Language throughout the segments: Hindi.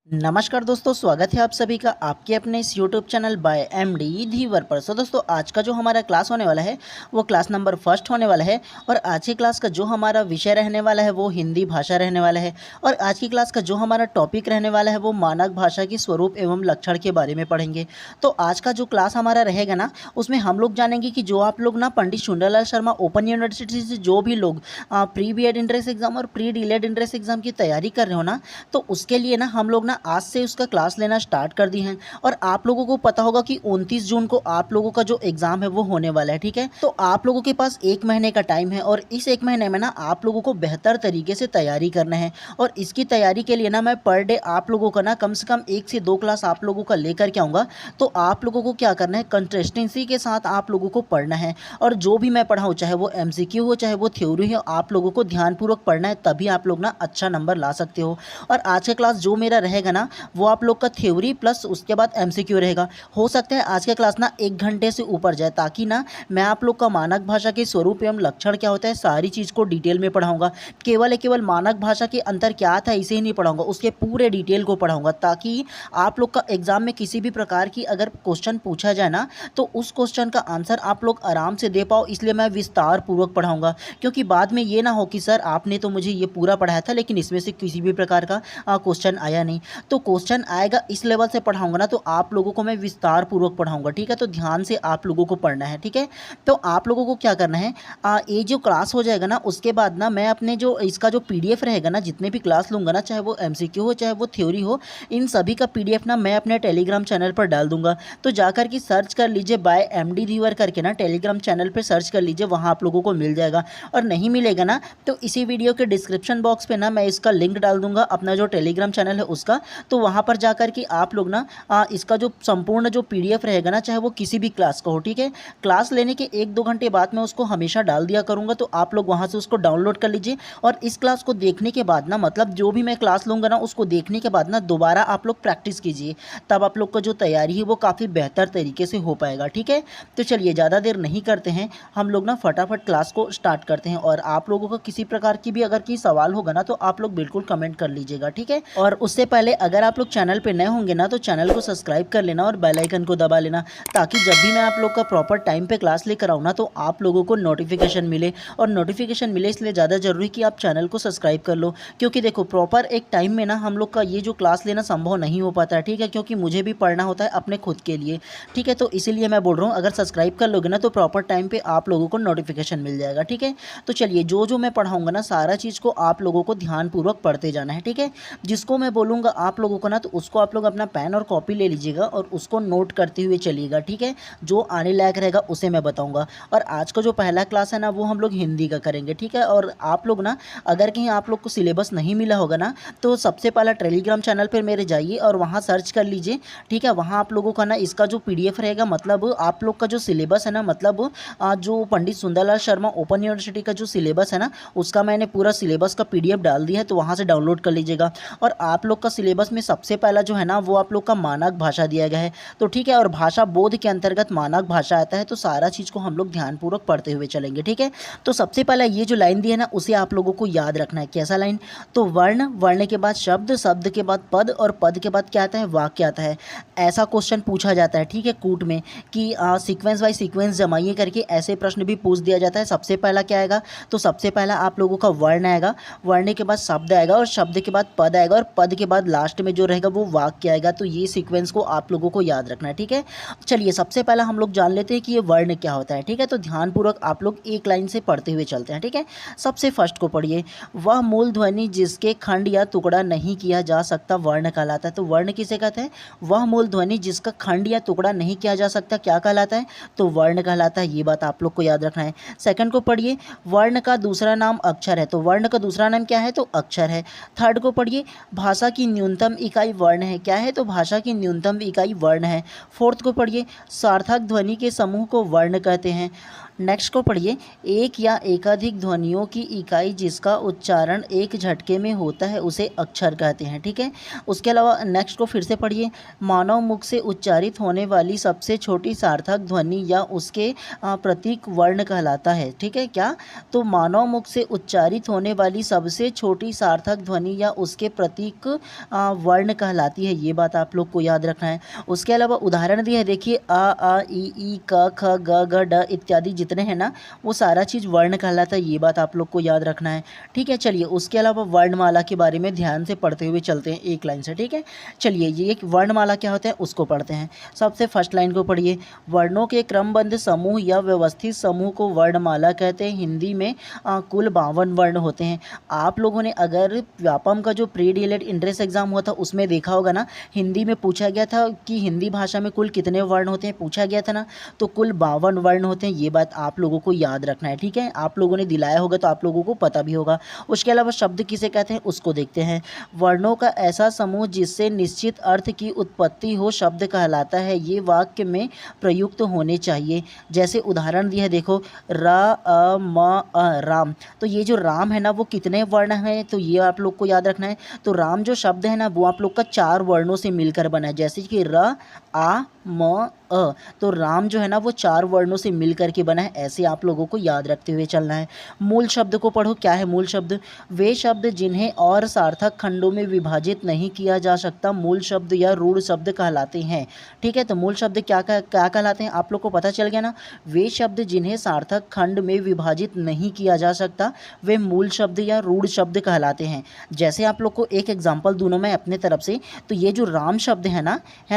नमस्कार दोस्तों, स्वागत है आप सभी का आपके अपने इस यूट्यूब चैनल बाय एमडी धीवर पर। दोस्तों, आज का जो हमारा क्लास होने वाला है वो क्लास नंबर फर्स्ट होने वाला है। और आज की क्लास का जो हमारा विषय रहने वाला है वो हिंदी भाषा रहने वाला है। और आज की क्लास का जो हमारा टॉपिक रहने वाला है वो मानक भाषा की स्वरूप एवं लक्षण के बारे में पढ़ेंगे। तो आज का जो क्लास हमारा रहेगा ना, उसमें हम लोग जानेंगे कि जो आप लोग ना पंडित सुंदरलाल शर्मा ओपन यूनिवर्सिटी से जो भी लोग pre B Ed entrance exam और pre D Ed entrance exam की तैयारी कर रहे हो ना, तो उसके लिए ना हम लोग ना आज से उसका क्लास लेना स्टार्ट कर दी हैं। और आप लोगों को पता होगा कि 29 जून को आप लोगों का जो एग्ज़ाम है वो होने वाला है। ठीक है, तो आप लोगों के पास 1 महीने का टाइम है और इस 1 महीने में ना आप लोगों को बेहतर तरीके से तैयारी करना है। और इसकी तैयारी के लिए ना मैं पर डे आप लोगों का ना कम से कम 1 से 2 क्लास आप लोगों का लेकर के आऊँगा। तो आप लोगों को क्या करना है, कंसिस्टेंसी के साथ आप लोगों को पढ़ना है। और जो भी मैं पढ़ाऊँ, चाहे वो MCQ हो चाहे वो थ्योरी हो, आप लोगों को ध्यानपूर्वक पढ़ना है, तभी आप लोग ना अच्छा नंबर ला सकते हो। और आज का क्लास जो मेरा रहेगा ना, वो आप लोग का थ्योरी प्लस उसके बाद MCQ रहेगा। हो सकता है आज का क्लास ना 1 घंटे से ऊपर जाए, ताकि ना मैं आप लोग का मानक भाषा के स्वरूप एवं लक्षण क्या होता है सारी चीज़ को डिटेल में पढ़ाऊंगा। केवल मानक भाषा के अंतर क्या था इसे ही नहीं पढ़ाऊंगा, उसके पूरे डिटेल को पढ़ाऊंगा, ताकि आप लोग का एग्जाम में किसी भी प्रकार की अगर क्वेश्चन पूछा जाए ना, तो उस क्वेश्चन का आंसर आप लोग आराम से दे पाओ। इसलिए मैं विस्तार पूर्वक पढ़ाऊंगा, क्योंकि बाद में ये ना हो कि सर आपने तो मुझे ये पूरा पढ़ाया था लेकिन इसमें से किसी भी प्रकार का क्वेश्चन आया नहीं। तो क्वेश्चन आएगा इस लेवल से पढ़ाऊंगा ना, तो आप लोगों को मैं विस्तार पूर्वक पढ़ाऊंगा। ठीक है, तो ध्यान से आप लोगों को पढ़ना है। ठीक है, तो आप लोगों को क्या करना है, ये जो क्लास हो जाएगा ना, उसके बाद ना मैं अपने जो इसका जो PDF रहेगा ना, जितने भी क्लास लूँगा ना, चाहे वो MCQ हो चाहे वो थ्योरी हो, इन सभी का PDF ना मैं अपने टेलीग्राम चैनल पर डाल दूंगा। तो जाकर के सर्च कर लीजिए बाय MD धीवर करके ना, टेलीग्राम चैनल पर सर्च कर लीजिए, वहाँ आप लोगों को मिल जाएगा। और नहीं मिलेगा ना, तो इसी वीडियो के डिस्क्रिप्शन बॉक्स पे ना मैं इसका लिंक डाल दूंगा, अपना जो टेलीग्राम चैनल है उसका। तो वहाँ पर जाकर के आप लोग ना इसका जो संपूर्ण जो PDF रहेगा ना, चाहे वो किसी भी क्लास का हो, ठीक है, क्लास लेने के 1-2 घंटे बाद मैं उसको हमेशा डाल दिया करूँगा। तो आप लोग वहाँ से उसको डाउनलोड कर लीजिए। और इस क्लास को देखने के बाद ना, मतलब जो भी मैं क्लास लूँगा ना, उसको देखने के बाद ना दोबारा आप लोग प्रैक्टिस कीजिए, तब आप लोग का जो तैयारी है वो काफ़ी बेहतर तरीके से हो पाएगा। ठीक है, तो चलिए ज़्यादा देर नहीं करते हैं, हम लोग ना फटाफट क्लास को स्टार्ट करते हैं। और आप लोगों का किसी प्रकार की भी अगर कोई सवाल होगा ना, तो आप लोग बिल्कुल कमेंट कर लीजिएगा। ठीक है, और उससे पहले अगर आप लोग चैनल पर नए होंगे ना, तो चैनल को सब्सक्राइब कर लेना और बेल आइकन को दबा लेना, ताकि जब भी मैं आप लोग का प्रॉपर टाइम पे क्लास लेकर आऊँ ना, तो आप लोगों को नोटिफिकेशन मिले। और नोटिफिकेशन मिले इसलिए ज़्यादा ज़रूरी कि आप चैनल को सब्सक्राइब कर लो, क्योंकि देखो प्रॉपर एक टाइम में ना हम लोग का ये जो क्लास लेना संभव नहीं हो पाता है। ठीक है, क्योंकि मुझे भी पढ़ना होता है अपने खुद के लिए। ठीक है, तो इसीलिए मैं बोल रहा हूँ, अगर सब्सक्राइब कर लोगे ना, तो प्रॉपर टाइम पर आप लोगों को नोटिफिकेशन मिल जाएगा। ठीक है, तो चलिए जो मैं पढ़ाऊँगा ना, सारा चीज़ को आप लोगों को ध्यानपूर्वक पढ़ते जाना है। ठीक है, जिसको मैं बोलूँगा आप लोगों को ना, तो उसको आप लोग अपना पेन और कॉपी ले लीजिएगा और उसको नोट करते हुए चलिएगा। ठीक है, जो आने लायक रहेगा उसे मैं बताऊंगा। और आज का जो पहला क्लास है ना, वो हम लोग हिंदी का करेंगे। ठीक है, और आप लोग ना अगर कहीं आप लोग को सिलेबस नहीं मिला होगा ना, तो सबसे पहला टेलीग्राम चैनल पर मेरे जाइए और वहाँ सर्च कर लीजिए। ठीक है, वहाँ आप लोगों का ना इसका जो PDF रहेगा, मतलब आप लोग का जो सिलेबस है ना, मतलब जो पंडित सुंदरलाल शर्मा ओपन यूनिवर्सिटी का जो सिलेबस है ना, उसका मैंने पूरा सिलेबस का PDF डाल दिया है, तो वहाँ से डाउनलोड कर लीजिएगा। और आप लोग का सिलेबस में सबसे पहला जो है ना, वो आप लोग का मानक भाषा दिया गया है। तो ठीक है, और भाषा बोध के अंतर्गत मानक भाषा आता है। तो सारा चीज़ को हम लोग ध्यानपूर्वक पढ़ते हुए चलेंगे। ठीक है, तो सबसे पहला ये जो लाइन दी है ना, उसे आप लोगों को याद रखना है। कैसा लाइन, तो वर्ण, वर्ण के बाद शब्द, शब्द के बाद पद, और पद के बाद क्या आता है, वाक्य आता है। ऐसा क्वेश्चन पूछा जाता है, ठीक है, कूट में, कि सीक्वेंस बाय सीक्वेंस जमाइए करके ऐसे प्रश्न भी पूछ दिया जाता है। सबसे पहला क्या आएगा, तो सबसे पहला आप लोगों का वर्ण आएगा, वर्ण के बाद शब्द आएगा, और शब्द के बाद पद आएगा, और पद के बाद लास्ट में जो रहेगा वो वाक्य आएगा। तो ये सीक्वेंस को आप लोगों को याद रखना है। ठीक है, चलिए सबसे पहला हम लोग जान लेते हैं कि ये वर्ण क्या होता है। ठीक है, तो ध्यानपूर्वक आप लोग एक लाइन से पढ़ते हुए चलते हैं। ठीक है, सबसे फर्स्ट को पढ़िए, वह मूल ध्वनि जिसके खंड या टुकड़ा नहीं किया जा सकता वर्ण कहलाता है। तो वर्ण किसे कहते हैं, वह मूल ध्वनि जिसका खंड या टुकड़ा नहीं किया जा सकता क्या कहलाता है, तो वर्ण कहलाता है। ये बात आप लोग को याद रखना है। सेकंड को पढ़िए, वर्ण का दूसरा नाम अक्षर है। तो वर्ण का दूसरा नाम क्या है, तो अक्षर है। थर्ड को पढ़िए, भाषा की न्यूनतम इकाई वर्ण है। क्या है, तो भाषा की न्यूनतम इकाई वर्ण है। फोर्थ को पढ़िए, सार्थक ध्वनि के समूह को वर्ण कहते हैं। नेक्स्ट को पढ़िए, एक या एकाधिक ध्वनियों की इकाई जिसका उच्चारण एक झटके में होता है उसे अक्षर कहते हैं। ठीक है, उसके अलावा नेक्स्ट को फिर से पढ़िए, मानव मुख से उच्चारित होने वाली सबसे छोटी सार्थक ध्वनि या उसके प्रतीक वर्ण कहलाता है। ठीक है, क्या? तो मानव मुख से उच्चारित होने वाली सबसे छोटी सार्थक ध्वनि या उसके प्रतीक वर्ण कहलाती है। ये बात आप लोग को याद रखना है। उसके अलावा उदाहरण दिया है, देखिए आ ई क ख ग घ ड इत्यादि जितने हैं ना, वो सारा चीज़ वर्ण कहलाता है। ये बात आप लोग को याद रखना है। ठीक है, चलिए उसके अलावा वर्णमाला के बारे में ध्यान से पढ़ते हुए चलते हैं एक लाइन से। ठीक है, चलिए ये एक वर्णमाला क्या होता है उसको पढ़ते हैं। सबसे फर्स्ट लाइन को पढ़िए, वर्णों के क्रमबद्ध समूह या व्यवस्थित समूह को वर्णमाला कहते हैं। हिंदी में कुल 52 वर्ण होते हैं। आप लोगों ने अगर व्यापम का जो प्री डीएलएड इंट्रेंस एग्जाम हुआ था उसमें देखा होगा ना, हिंदी में पूछा गया था कि हिंदी भाषा में कुल कितने वर्ण होते हैं, पूछा गया था ना, तो कुल 52 वर्ण होते हैं। ये बात आप लोगों को याद रखना है। ठीक है, आप लोगों ने दिलाया होगा तो आप लोगों को पता भी होगा। उसके अलावा शब्द किसे कहते हैं उसको देखते हैं। वर्णों का ऐसा समूह जिससे निश्चित अर्थ की उत्पत्ति हो शब्द कहलाता है। ये वाक्य में प्रयुक्त होने चाहिए। जैसे उदाहरण दिया है, देखो र अ म अ राम। तो ये जो राम है ना वो कितने वर्ण हैं, तो ये आप लोग को याद रखना है। तो राम जो शब्द है ना वो आप लोग का 4 वर्णों से मिलकर बना है। जैसे कि र आ म अ, तो राम जो है ना वो 4 वर्णों से मिल करके बना है। ऐसे आप लोगों को याद रखते हुए चलना है। मूल शब्द को पढ़ो। क्या है मूल शब्द? वे शब्द जिन्हें और सार्थक खंडों में विभाजित नहीं किया जा सकता मूल शब्द या रूढ़ शब्द कहलाते हैं। ठीक है, तो मूल शब्द क्या कहलाते हैं आप लोग को पता चल गया ना। वे शब्द जिन्हें सार्थक खंड में विभाजित नहीं किया जा सकता वे मूल शब्द या रूढ़ शब्द कहलाते हैं। जैसे आप लोग को एक एग्जाम्पल दूँ मैं अपने तरफ से, तो ये जो राम शब्द है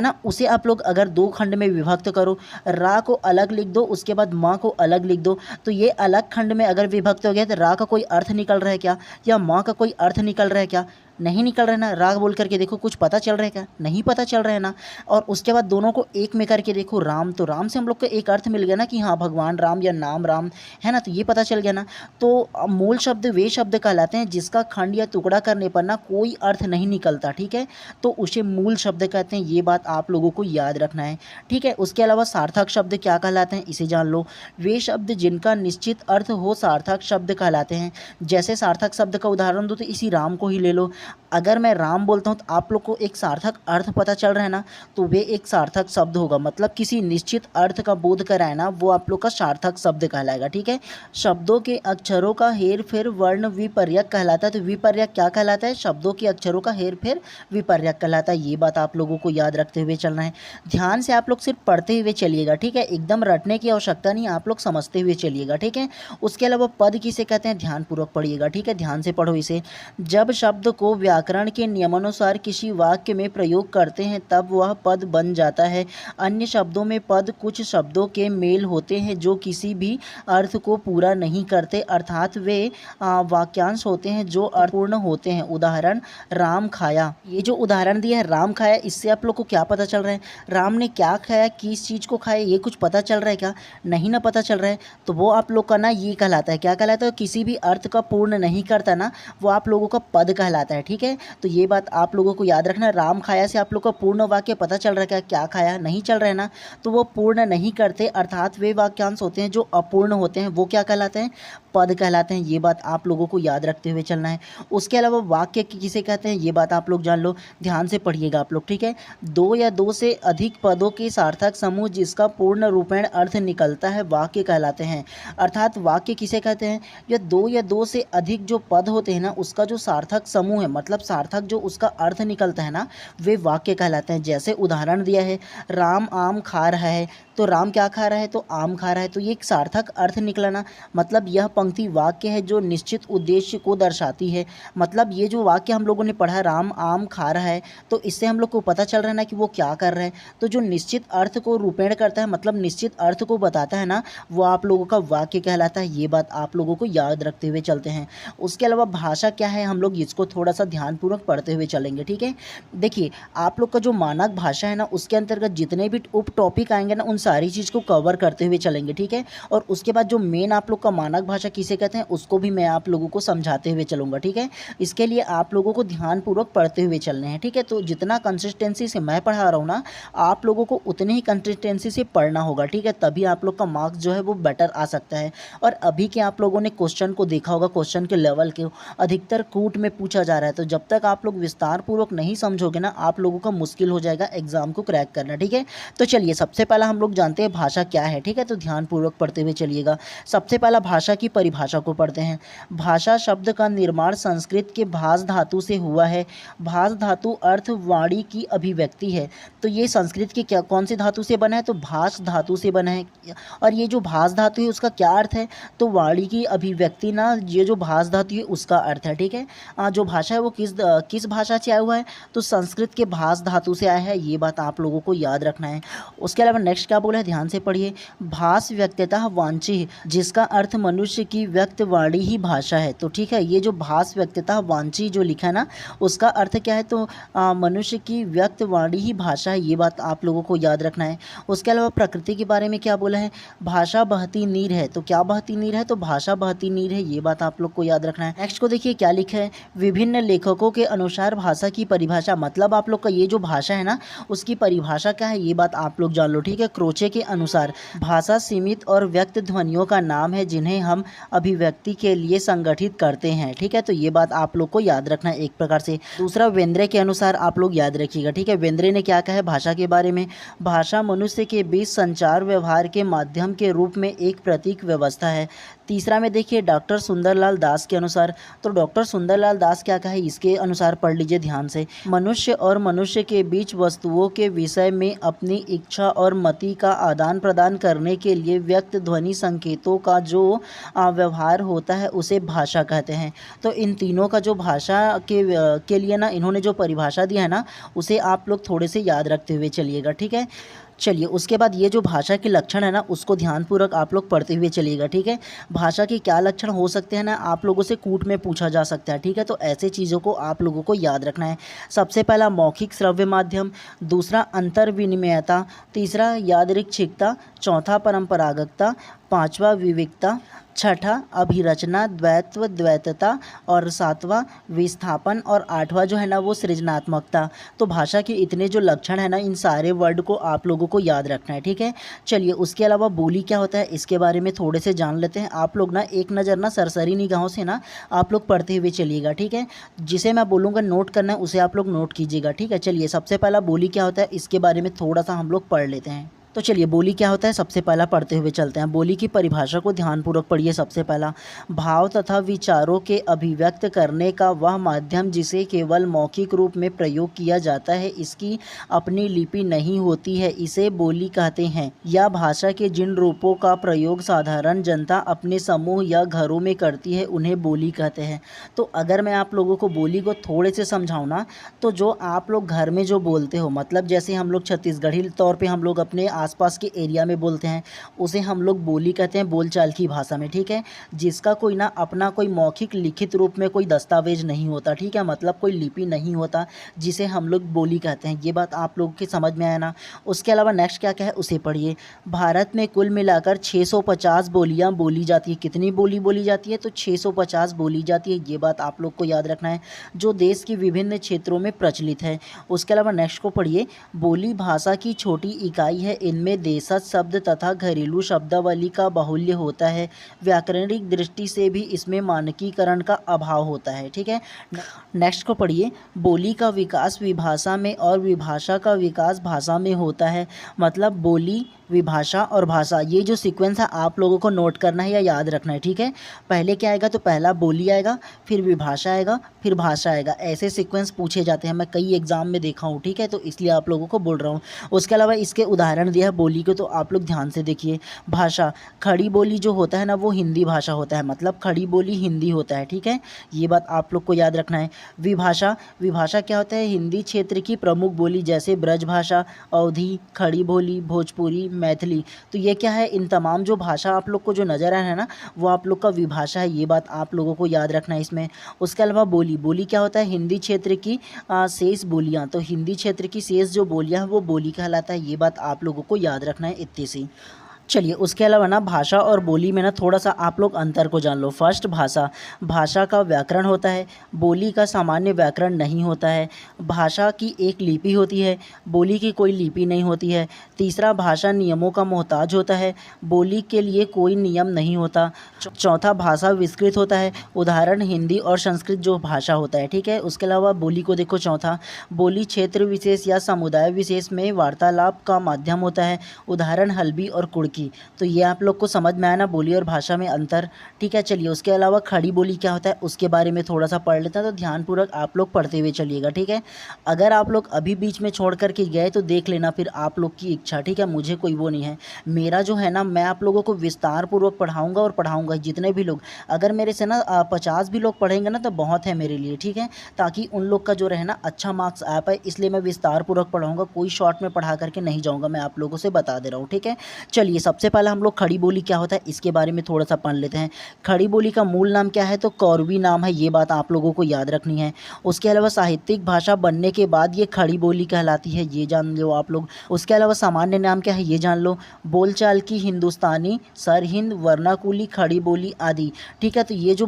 ना, उसे आप लोग अगर 2 खंड में विभक्त करो, रा को अलग लिख दो, उसके बाद माँ को अलग लिख दो, तो ये अलग खंड में अगर विभक्त हो गया तो रा का कोई अर्थ निकल रहा है क्या, या माँ का कोई अर्थ निकल रहा है क्या? नहीं निकल रहा है ना। राग बोल करके देखो, कुछ पता चल रहा है क्या? नहीं पता चल रहा है ना। और उसके बाद दोनों को एक में करके देखो, राम, तो राम से हम लोग को एक अर्थ मिल गया ना कि हाँ भगवान राम या नाम राम है ना, तो ये पता चल गया ना। तो मूल शब्द वे शब्द कहलाते हैं जिसका खंड या टुकड़ा करने पर ना कोई अर्थ नहीं निकलता। ठीक है, तो उसे मूल शब्द कहते हैं। ये बात आप लोगों को याद रखना है। ठीक है, उसके अलावा सार्थक शब्द क्या कहलाते हैं इसे जान लो। वे शब्द जिनका निश्चित अर्थ हो सार्थक शब्द कहलाते हैं। जैसे सार्थक शब्द का उदाहरण दो तो इसी राम को ही ले लो। अगर मैं राम बोलता हूँ तो आप लोग को एक सार्थक अर्थ पता चल रहा है ना, तो वे एक सार्थक शब्द होगा। मतलब किसी निश्चित अर्थ का बोध कराए ना, वो आप लोग का सार्थक शब्द कहलाएगा। ठीक है, शब्दों के अक्षरों का हेर फेर वर्ण विपर्यक कहलाता है। तो विपर्यक क्या कहलाता है? शब्दों के अक्षरों का हेर फेर विपर्यक कहलाता है। ये बात आप लोगों को याद रखते हुए चलना है। ध्यान से आप लोग सिर्फ पढ़ते हुए चलिएगा। ठीक है, एकदम रटने की आवश्यकता नहीं, आप लोग समझते हुए चलिएगा। ठीक है, उसके अलावा पद किसे कहते हैं ध्यानपूर्वक पढ़िएगा। ठीक है, ध्यान से पढ़ो इसे। जब शब्द को व्याकरण के नियमानुसार किसी वाक्य में प्रयोग करते हैं तब वह पद बन जाता है। अन्य शब्दों में पद कुछ शब्दों के मेल होते हैं जो किसी भी अर्थ को पूरा नहीं करते, अर्थात वे वाक्यांश होते हैं जो अर्थपूर्ण होते हैं। उदाहरण राम खाया। ये जो उदाहरण दिया है राम खाया, इससे आप लोग को क्या पता चल रहा है? राम ने क्या खाया, किस चीज़ को खाया, ये कुछ पता चल रहा है क्या? नहीं ना पता चल रहा है। तो वो आप लोग का ना ये कहलाता है, क्या कहलाता है? किसी भी अर्थ का पूर्ण नहीं करता ना, वो आप लोगों का पद कहलाता है। ठीक है, तो ये बात आप लोगों को याद रखना। राम खाया से आप लोग का पूर्ण वाक्य पता चल रहा है क्या खाया? नहीं चल रहा है ना, तो वो पूर्ण नहीं करते, अर्थात वे वाक्यांश होते हैं जो अपूर्ण होते हैं, वो क्या कहलाते हैं? पद कहलाते हैं। ये बात आप लोगों को याद रखते हुए चलना है। उसके अलावा वाक्य किसे कहते हैं ये बात आप लोग जान लो, ध्यान से पढ़िएगा आप लोग। ठीक है, 2 या 2 से अधिक पदों के सार्थक समूह जिसका पूर्ण रूपेण अर्थ निकलता है वाक्य कहलाते हैं। अर्थात वाक्य किसे कहते हैं? या 2 या 2 से अधिक जो पद होते हैं ना, उसका जो सार्थक समूह है, मतलब सार्थक जो उसका अर्थ निकलता है ना, वे वाक्य कहलाते हैं। जैसे उदाहरण दिया है राम आम खा रहा है, तो राम क्या खा रहा है? तो आम खा रहा है। तो ये एक सार्थक अर्थ निकला ना। मतलब यह पंक्ति वाक्य है जो निश्चित उद्देश्य को दर्शाती है। मतलब ये जो वाक्य हम लोगों ने पढ़ा राम आम खा रहा है, तो इससे हम लोग को पता चल रहा है ना कि वो क्या कर रहा है। तो जो निश्चित अर्थ को रूपेण करता है, मतलब निश्चित अर्थ को बताता है ना, वो आप लोगों का वाक्य कहलाता है। ये बात आप लोगों को याद रखते हुए चलते हैं। उसके अलावा भाषा क्या है, हम लोग इसको थोड़ा सा ध्यानपूर्वक पढ़ते हुए चलेंगे। ठीक है, देखिए आप लोग का जो मानक भाषा है ना, उसके अंतर्गत जितने भी उप टॉपिक आएंगे ना, उन सारी चीज़ को कवर करते हुए चलेंगे। ठीक है, और उसके बाद जो मेन आप लोग का मानक भाषा भाषा किसे कहते हैं उसको भी मैं आप लोगों को समझाते हुए चलूँगा, ठीक है। इसके लिए आप लोगों को ध्यानपूर्वक पढ़ते हुए चलने हैं, ठीक है। तो जितना कंसिस्टेंसी से मैं पढ़ा रहा हूँ ना, आप लोगों को उतनी ही कंसिस्टेंसी से पढ़ना होगा, ठीक है। तभी आप लोग का मार्क्स जो है वो बेटर आ सकता है। और अभी के आप लोगों ने क्वेश्चन को देखा होगा, क्वेश्चन के लेवल के अधिकतर कूट में पूछा जा रहा है। तो जब तक आप लोग विस्तार पूर्वक नहीं समझोगे ना, आप लोगों का मुश्किल हो जाएगा एग्जाम को क्रैक करना, ठीक है। तो चलिए सबसे पहला हम लोग जानते हैं भाषा क्या है, ठीक है। तो ध्यानपूर्वक पढ़ते हुए चलिएगा। सबसे पहला भाषा की परिभाषा को पढ़ते हैं। भाषा शब्द का निर्माण संस्कृत के भाष धातु से हुआ है। भाष धातु अर्थ वाणी की अभिव्यक्ति है। तो ये संस्कृत की क्या कौन सी धातु से बना है, तो भाष धातु से बना है। और ये जो भाष धातु है उसका क्या अर्थ है, तो वाणी की अभिव्यक्ति ना, ये जो भाष धातु है उसका अर्थ है, ठीक है। जो भाषा है वो किस भाषा से आया हुआ है, तो संस्कृत के भाष धातु से आया है। ये बात आप लोगों को याद रखना है। उसके अलावा नेक्स्ट क्या बोला है, ध्यान से पढ़िए। भाष व्यक्ततः वांची, जिसका अर्थ मनुष्य की व्यक्त वाणी ही भाषा है। तो ठीक है, ये जो भाष व्यक्ततः वांची जो लिखा है ना, उसका अर्थ क्या है, तो मनुष्य की व्यक्त वाणी ही भाषा है। ये बात आप लोगों को याद रखना है। उसके अलावा प्रकृति के बारे में क्या बोला है, भाषा बहती नीर है। तो क्या बहती नीर है, तो भाषा बहती नीर है। ये बात आप लोग को याद रखना है। नेक्स्ट को देखिए क्या लिखा है, विभिन्न लेखकों के अनुसार भाषा की परिभाषा, मतलब आप लोग का ये जो भाषा है ना उसकी परिभाषा क्या है, ये बात आप लोग जान लो, ठीक है। क्रोचे के अनुसार भाषा सीमित और व्यक्त ध्वनियों का नाम है जिन्हें हम अभिव्यक्ति के लिए संगठित करते हैं, ठीक है। तो ये बात आप लोग को याद रखना है एक प्रकार से। दूसरा वेंद्रे के अनुसार आप लोग याद रखिएगा, ठीक है। वेंद्रे ने क्या कहा है भाषा के बारे में, भाषा मनुष्य के बीच संचार व्यवहार के माध्यम के रूप में एक प्रतीक व्यवस्था है। तीसरा में देखिए डॉक्टर सुंदरलाल दास के अनुसार, तो डॉक्टर सुंदरलाल दास क्या कहा है इसके अनुसार पढ़ लीजिए ध्यान से। मनुष्य और मनुष्य के बीच वस्तुओं के विषय में अपनी इच्छा और मति का आदान प्रदान करने के लिए व्यक्त ध्वनि संकेतों का जो व्यवहार होता है उसे भाषा कहते हैं। तो इन तीनों का जो भाषा के लिए ना इन्होंने जो परिभाषा दिया है ना, उसे आप लोग थोड़े से याद रखते हुए चलिएगा, ठीक है। चलिए उसके बाद ये जो भाषा के लक्षण है ना उसको ध्यानपूर्वक आप लोग पढ़ते हुए चलिएगा, ठीक है। भाषा के क्या लक्षण हो सकते हैं ना, आप लोगों से कूट में पूछा जा सकता है, ठीक है। तो ऐसे चीज़ों को आप लोगों को याद रखना है। सबसे पहला मौखिक श्रव्य माध्यम, दूसरा अंतर विनिमयता, तीसरा यादृच्छिकता, चौथा परंपरागतता, पांचवा विविधता, छठा अभिरचना द्वैत्व द्वैतता, और सातवां विस्थापन, और आठवां जो है ना वो सृजनात्मकता। तो भाषा के इतने जो लक्षण है ना, इन सारे वर्ड को आप लोगों को याद रखना है, ठीक है। चलिए उसके अलावा बोली क्या होता है इसके बारे में थोड़े से जान लेते हैं। आप लोग ना एक नज़र ना सरसरी निगाहों से ना आप लोग पढ़ते हुए चलिएगा, ठीक है। जिसे मैं बोलूँगा नोट करना है उसे आप लोग नोट कीजिएगा, ठीक है। चलिए सबसे पहला बोली क्या होता है इसके बारे में थोड़ा सा हम लोग पढ़ लेते हैं। तो चलिए बोली क्या होता है सबसे पहला पढ़ते हुए चलते हैं। बोली की परिभाषा को ध्यानपूर्वक पढ़िए। सबसे पहला, भाव तथा विचारों के अभिव्यक्त करने का वह माध्यम जिसे केवल मौखिक रूप में प्रयोग किया जाता है, इसकी अपनी लिपि नहीं होती है, इसे बोली कहते हैं। या भाषा के जिन रूपों का प्रयोग साधारण जनता अपने समूह या घरों में करती है उन्हें बोली कहते हैं। तो अगर मैं आप लोगों को बोली को थोड़े से समझाऊँ ना, तो जो आप लोग घर में जो बोलते हो, मतलब जैसे हम लोग छत्तीसगढ़ी तौर पर हम लोग अपने आसपास के एरिया में बोलते हैं, उसे हम लोग बोली कहते हैं बोलचाल की भाषा में, ठीक है। जिसका कोई ना अपना कोई मौखिक लिखित रूप में कोई दस्तावेज नहीं होता, ठीक है, मतलब कोई लिपि नहीं होता, जिसे हम लोग बोली कहते हैं। ये बात आप लोगों के समझ में आया ना। उसके अलावा नेक्स्ट क्या क्या है उसे पढ़िए। भारत में कुल मिलाकर 650 बोलियां बोली जाती है। कितनी बोली बोली जाती है, तो 650 बोली जाती है। ये बात आप लोग को याद रखना है, जो देश की विभिन्न क्षेत्रों में प्रचलित है। उसके अलावा नेक्स्ट को पढ़िए। बोली भाषा की छोटी इकाई है, इनमें देशज शब्द तथा घरेलू शब्दावली का बाहुल्य होता है। व्याकरणिक दृष्टि से भी इसमें मानकीकरण का अभाव होता है, ठीक है। नेक्स्ट को पढ़िए। बोली का विकास विभाषा में और विभाषा का विकास भाषा में होता है। मतलब बोली, विभाषा और भाषा, ये जो सीक्वेंस है आप लोगों को नोट करना है या याद रखना है, ठीक है। पहले क्या आएगा, तो पहला बोली आएगा, फिर विभाषा आएगा, फिर भाषा आएगा। ऐसे सीक्वेंस पूछे जाते हैं, मैं कई एग्जाम में देखा हूँ, ठीक है। तो इसलिए आप लोगों को बोल रहा हूँ। उसके अलावा इसके उदाहरण दिया है बोली को, तो आप लोग ध्यान से देखिए। भाषा, खड़ी बोली जो होता है ना वो हिंदी भाषा होता है, मतलब खड़ी बोली हिंदी होता है, ठीक है। ये बात आप लोग को याद रखना है। विभाषा, विभाषा क्या होता है, हिंदी क्षेत्र की प्रमुख बोली जैसे ब्रज भाषा, अवधी, खड़ी बोली, भोजपुरी, मैथिली। तो ये क्या है, इन तमाम जो भाषा आप लोग को जो नज़र आ रहा है ना, वो आप लोग का विभाषा है। ये बात आप लोगों को याद रखना है इसमें। उसके अलावा बोली, बोली क्या होता है, हिंदी क्षेत्र की शेष बोलियाँ। तो हिंदी क्षेत्र की शेष जो बोलियाँ हैं वो बोली कहलाता है। ये बात आप लोगों को याद रखना है इतनी सी। चलिए उसके अलावा ना भाषा और बोली में ना थोड़ा सा आप लोग अंतर को जान लो। फर्स्ट भाषा, भाषा का व्याकरण होता है, बोली का सामान्य व्याकरण नहीं होता है। भाषा की एक लिपि होती है, बोली की कोई लिपि नहीं होती है। तीसरा, भाषा नियमों का मोहताज होता है, बोली के लिए कोई नियम नहीं होता। चौथा, भाषा विस्तृत होता है, उदाहरण हिंदी और संस्कृत जो भाषा होता है, ठीक है। उसके अलावा बोली को देखो, चौथा, बोली क्षेत्र विशेष या समुदाय विशेष में वार्तालाप का माध्यम होता है, उदाहरण हल्बी और कुड़की। तो ये आप लोग को समझ में आया ना बोली और भाषा में अंतर, ठीक है। चलिए उसके अलावा खड़ी बोली क्या होता है उसके बारे में थोड़ा सा पढ़ लेते हैं, तो ध्यानपूर्वक आप लोग पढ़ते हुए चलिएगा, ठीक है। अगर आप लोग अभी बीच में छोड़ करके गए तो देख लेना, फिर आप लोग की इच्छा, ठीक है। मुझे कोई वो नहीं है, मेरा जो है ना मैं आप लोगों को विस्तार पूर्वक पढ़ाऊँगा और पढ़ाऊँगा जितने भी लोग, अगर मेरे से ना 50 भी लोग पढ़ेंगे ना तो बहुत है मेरे लिए, ठीक है। ताकि उन लोग का जो रहे ना अच्छा मार्क्स आ पाए, इसलिए मैं विस्तार पूर्वक पढ़ाऊँगा, कोई शॉर्ट में पढ़ा करके नहीं जाऊँगा, मैं आप लोगों से बता दे रहा हूँ, ठीक है। चलिए सबसे पहले हम लोग खड़ी बोली क्या होता है इसके बारे में थोड़ा सा पढ़ लेते हैं। खड़ी बोली का मूल नाम क्या है, तो कौरवी नाम है, ये बात आप लोगों को याद रखनी है। उसके अलावा साहित्यिक भाषा बनने के बाद ये खड़ी बोली कहलाती है, ये जान लो आप लोग। उसके अलावा सामान्य नाम क्या है ये जान लो, बोलचाल की हिंदुस्तानी, सरहिंद, वर्नाकुली, खड़ी बोली आदि, ठीक है। तो ये जो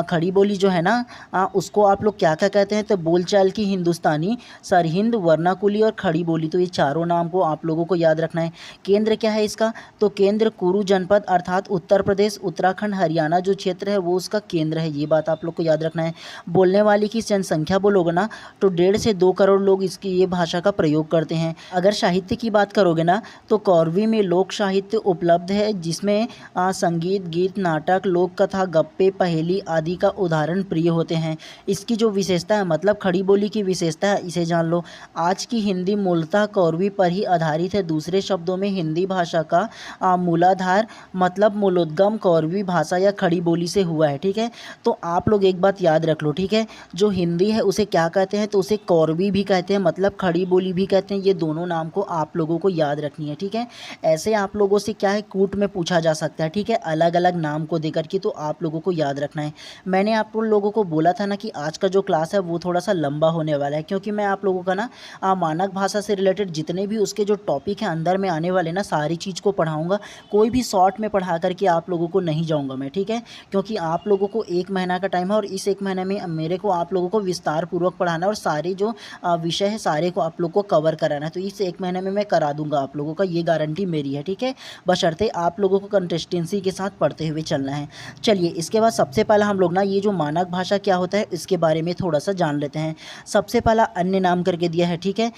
खड़ी बोली जो है ना उसको आप लोग क्या क्या कहते हैं, तो बोलचाल की हिंदुस्तानी, सरहिंद, वर्नाकुली और खड़ी बोली, तो ये चारों नाम को आप लोगों को याद रखना है। केंद्र क्या है इसका, तो केंद्र कुरु जनपद अर्थात उत्तर प्रदेश, उत्तराखंड, हरियाणा जो क्षेत्र है वो उसका केंद्र है, ये बात आप लोग को याद रखना है। बोलने वाले की जनसंख्या बोलोगे ना तो 1.5 से 2 करोड़ लोग इसकी ये भाषा का प्रयोग करते हैं। अगर साहित्य की बात करोगे ना तो कौरवी में लोक साहित्य उपलब्ध है, जिसमें संगीत, गीत, नाटक, लोक कथा, गप्पे, पहेली आदि का उदाहरण प्रिय होते हैं। इसकी जो विशेषता है, मतलब खड़ी बोली की विशेषता है, इसे जान लो। आज की हिंदी मूलतः कौरवी पर ही आधारित है, दूसरे शब्दों में हिंदी भाषा का मूलाधार मतलब मूलोद्गम कौरवी भाषा या खड़ी बोली से हुआ है, ठीक है। तो आप लोग एक बात याद रख लो, ठीक है, जो हिंदी है उसे क्या कहते हैं, तो उसे कौरवी भी कहते हैं, मतलब खड़ी बोली भी कहते हैं। ये दोनों नाम को आप लोगों को याद रखनी है, ठीक है। ऐसे आप लोगों से क्या है कूट में पूछा जा सकता है, ठीक है, अलग अलग नाम को देकर के, तो आप लोगों को याद रखना है। मैंने आप लोगों को बोला था ना कि आज का जो क्लास है वो थोड़ा सा लंबा होने वाला है, क्योंकि मैं आप लोगों का ना मानक भाषा से रिलेटेड जितने भी उसके जो टॉपिक हैं अंदर में आने वाले ना सारी चीज़ को पढ़ाऊँगा, कोई भी शॉर्ट में पढ़ा करके आप लोगों को नहीं जाऊंगा मैं, ठीक है। क्योंकि आप लोगों को 1 महीना का टाइम है और इस 1 महीने में मेरे को आप लोगों को विस्तार पूर्वक पढ़ाना है और सारे जो विषय है सारे को आप लोग को कवर कराना है। तो इस 1 महीने में मैं करा दूंगा आप लोगों का, ये गारंटी मेरी है, ठीक है। बशर्ते आप लोगों को कंसिस्टेंसी के साथ पढ़ते हुए चलना है। चलिए इसके बाद सबसे पहला हम लोग ना ये जो मानक भाषा क्या होता है इसके बारे में थोड़ा सा जान लेते हैं। सबसे पहला अन्य नाम करके दिया है, ठीक है,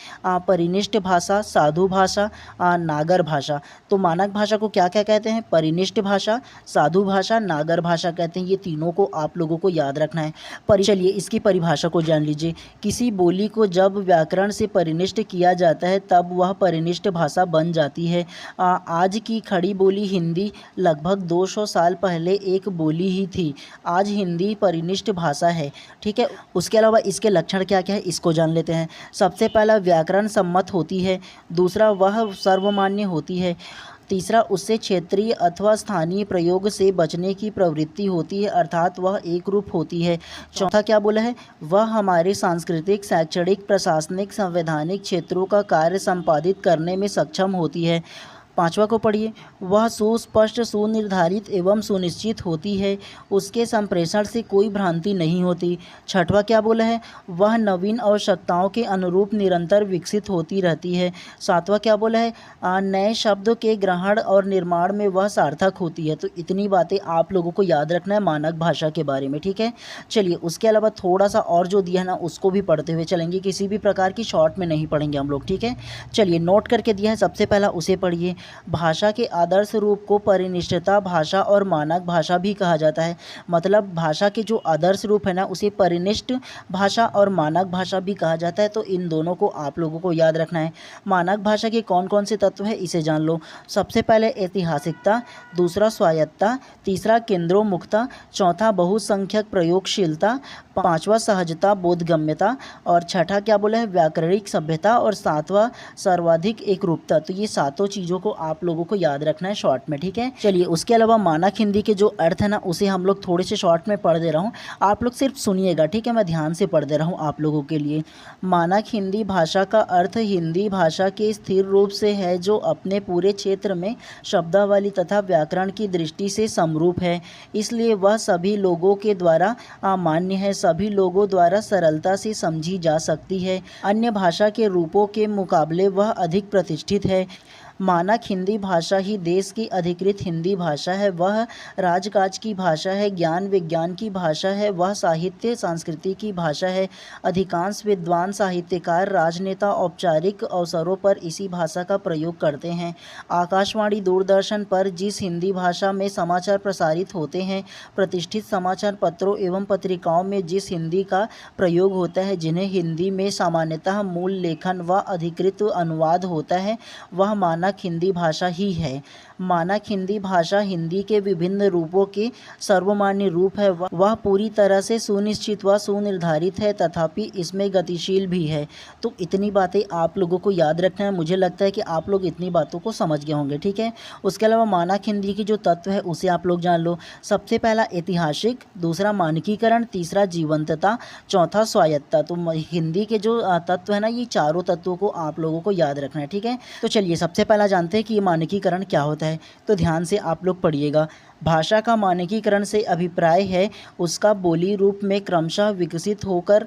परिनिष्ठ भाषा, साधु भाषा, नागर भाषा। तो मानक भाषा को क्या क्या कहते हैं, परिनिष्ठ भाषा, साधु भाषा, नागर भाषा कहते हैं। ये तीनों को आप लोगों को याद रखना है। चलिए इसकी परिभाषा को जान लीजिए। किसी बोली को जब व्याकरण से परिनिष्ठ किया जाता है तब वह परिनिष्ठ भाषा बन जाती है। आज की खड़ी बोली हिंदी लगभग 200 साल पहले एक बोली ही थी, आज हिंदी परिनिष्ठ भाषा है, ठीक है। उसके अलावा इसके लक्षण क्या क्या है इसको जान लेते हैं। सबसे पहला व्याकरण सम्मत होती है, दूसरा वह सर्वमान्य होती है, तीसरा उससे क्षेत्रीय अथवा स्थानीय प्रयोग से बचने की प्रवृत्ति होती है अर्थात वह एक रूप होती है। चौथा क्या बोला है, वह हमारे सांस्कृतिक, शैक्षणिक, प्रशासनिक, संवैधानिक क्षेत्रों का कार्य संपादित करने में सक्षम होती है। पांचवा को पढ़िए, वह सुस्पष्ट, सुनिर्धारित एवं सुनिश्चित होती है, उसके संप्रेषण से कोई भ्रांति नहीं होती। छठवां क्या बोला है, वह नवीन आवश्यकताओं के अनुरूप निरंतर विकसित होती रहती है। सातवां क्या बोला है, नए शब्दों के ग्रहण और निर्माण में वह सार्थक होती है। तो इतनी बातें आप लोगों को याद रखना है मानक भाषा के बारे में, ठीक है। चलिए उसके अलावा थोड़ा सा और जो दिया है ना उसको भी पढ़ते हुए चलेंगे, किसी भी प्रकार की शॉर्ट में नहीं पढ़ेंगे हम लोग, ठीक है। चलिए नोट करके दिया है, सबसे पहला उसे पढ़िए। भाषा के आदर्श रूप को परिनिष्ठता भाषा और मानक भाषा भी कहा जाता है। मतलब भाषा के जो आदर्श रूप है ना उसे परिनिष्ठ भाषा और मानक भाषा भी कहा जाता है। तो इन दोनों को आप लोगों को याद रखना है। मानक भाषा के कौन कौन से तत्व है इसे जान लो। सबसे पहले ऐतिहासिकता, दूसरा स्वायत्तता, तीसरा केंद्रोन्मुखता, चौथा बहुसंख्यक प्रयोगशीलता, पांचवा सहजता बोधगम्यता और छठा क्या बोला है व्याकरणिक सभ्यता और सातवां सर्वाधिक एकरूपता। तो ये सातों चीज़ों को आप लोगों को याद रखना है शॉर्ट में, ठीक है। चलिए, उसके अलावा मानक हिंदी के जो अर्थ है ना, उसे हम लोग थोड़े से शॉर्ट में पढ़ दे रहा हूँ, आप लोग सिर्फ सुनिएगा, ठीक है। मैं ध्यान से पढ़ दे रहा हूँ आप लोगों के लिए। मानक हिंदी भाषा का अर्थ हिंदी भाषा के स्थिर रूप से है जो अपने पूरे क्षेत्र में शब्दावली तथा व्याकरण की दृष्टि से समरूप है, इसलिए वह सभी लोगों के द्वारा मान्य है, सभी लोगों द्वारा सरलता से समझी जा सकती है, अन्य भाषा के रूपों के मुकाबले वह अधिक प्रतिष्ठित है। मानक हिंदी भाषा ही देश की अधिकृत हिंदी भाषा है, वह राजकाज की भाषा है, ज्ञान विज्ञान की भाषा है, वह साहित्य संस्कृति की भाषा है। अधिकांश विद्वान साहित्यकार राजनेता औपचारिक अवसरों पर इसी भाषा का प्रयोग करते हैं। आकाशवाणी दूरदर्शन पर जिस हिंदी भाषा में समाचार प्रसारित होते हैं, प्रतिष्ठित समाचार पत्रों एवं पत्रिकाओं में जिस हिंदी का प्रयोग होता है, जिन्हें हिंदी में सामान्यतः मूल लेखन व अधिकृत अनुवाद होता है, वह मानक हिंदी भाषा ही है। मानक हिंदी भाषा हिंदी के विभिन्न रूपों के सर्वमान्य रूप है, वह पूरी तरह से सुनिश्चित व सुनिर्धारित है, तथापि इसमें गतिशील भी है। तो इतनी बातें आप लोगों को याद रखना है। मुझे लगता है कि आप लोग इतनी बातों को समझ गए होंगे, ठीक है। उसके अलावा मानक हिंदी की जो तत्व है उसे आप लोग जान लो। सबसे पहला ऐतिहासिक, दूसरा मानकीकरण, तीसरा जीवंतता, चौथा स्वायत्तता। तो हिंदी के जो तत्व है ना, ये चारों तत्वों को आप लोगों को याद रखना है, ठीक है। तो चलिए, सबसे पहला जानते हैं कि ये मानकीकरण क्या होता है। तो ध्यान से आप लोग पढ़िएगा। भाषा का मानकीकरण से अभिप्राय है उसका बोली रूप में क्रमशः विकसित होकर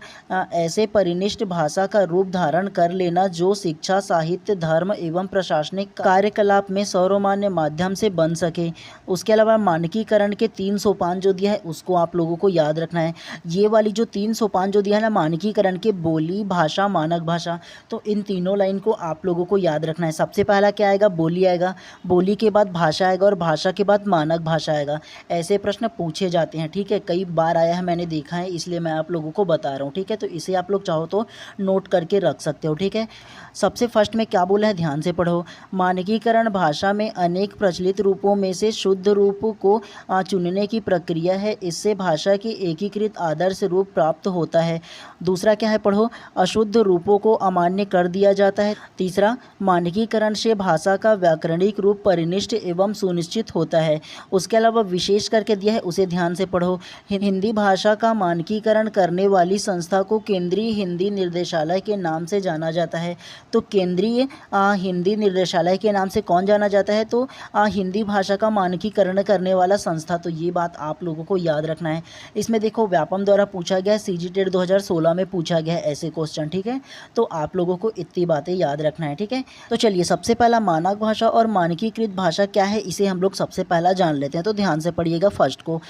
ऐसे परिनिष्ठ भाषा का रूप धारण कर लेना जो शिक्षा, साहित्य, धर्म एवं प्रशासनिक कार्यकलाप में सर्वमान्य माध्यम से बन सके। उसके अलावा मानकीकरण के 3 सोपान जो दिया है उसको आप लोगों को याद रखना है। ये वाली जो 3 सोपान जो दिया है ना मानकीकरण के, बोली, भाषा, मानक भाषा, तो इन तीनों लाइन को आप लोगों को याद रखना है। सबसे पहला क्या आएगा? बोली आएगा, बोली के बाद भाषा आएगा और भाषा के बाद मानक भाषा आएगा। ऐसे प्रश्न पूछे जाते हैं, ठीक है, कई बार आया है, मैंने देखा है, इसलिए मैं आप लोगों को बता रहा हूँ, ठीक है। तो इसे आप लोग चाहो तो नोट करके रख सकते हो, ठीक है। सबसे फर्स्ट में क्या बोला है, ध्यान से पढ़ो। मानकीकरण भाषा में अनेक प्रचलित रूपों में से शुद्ध रूप को चुनने की प्रक्रिया है, इससे भाषा की एकीकृत आदर्श रूप प्राप्त होता है। दूसरा क्या है, पढ़ो, अशुद्ध रूपों को अमान्य कर दिया जाता है। तीसरा, मानकीकरण से भाषा का व्याकरणिक रूप परिनिष्ठ एवं सुनिश्चित होता है। उसके अलावा विशेष करके दिया है, उसे ध्यान से पढ़ो। हिंदी भाषा का मानकीकरण करने वाली संस्था को केंद्रीय हिंदी निर्देशालय के नाम से जाना जाता है। तो केंद्रीय हिंदी निर्देशालय के नाम से कौन जाना जाता है? तो हिंदी भाषा का मानकीकरण करने वाला संस्था। तो ये बात आप लोगों को याद रखना है। इसमें देखो, व्यापम द्वारा पूछा गया है, CGTET 2016 में पूछा गया है ऐसे क्वेश्चन, ठीक है। तो आप लोगों को इतनी बातें याद रखना है, ठीक है। तो चलिए, सबसे पहला मानक भाषा और मानकीकृत भाषा क्या है, इसे हम लोग सबसे पहला जान लेते हैं। तो ध्यान से पढ़िएगा फर्स्ट को।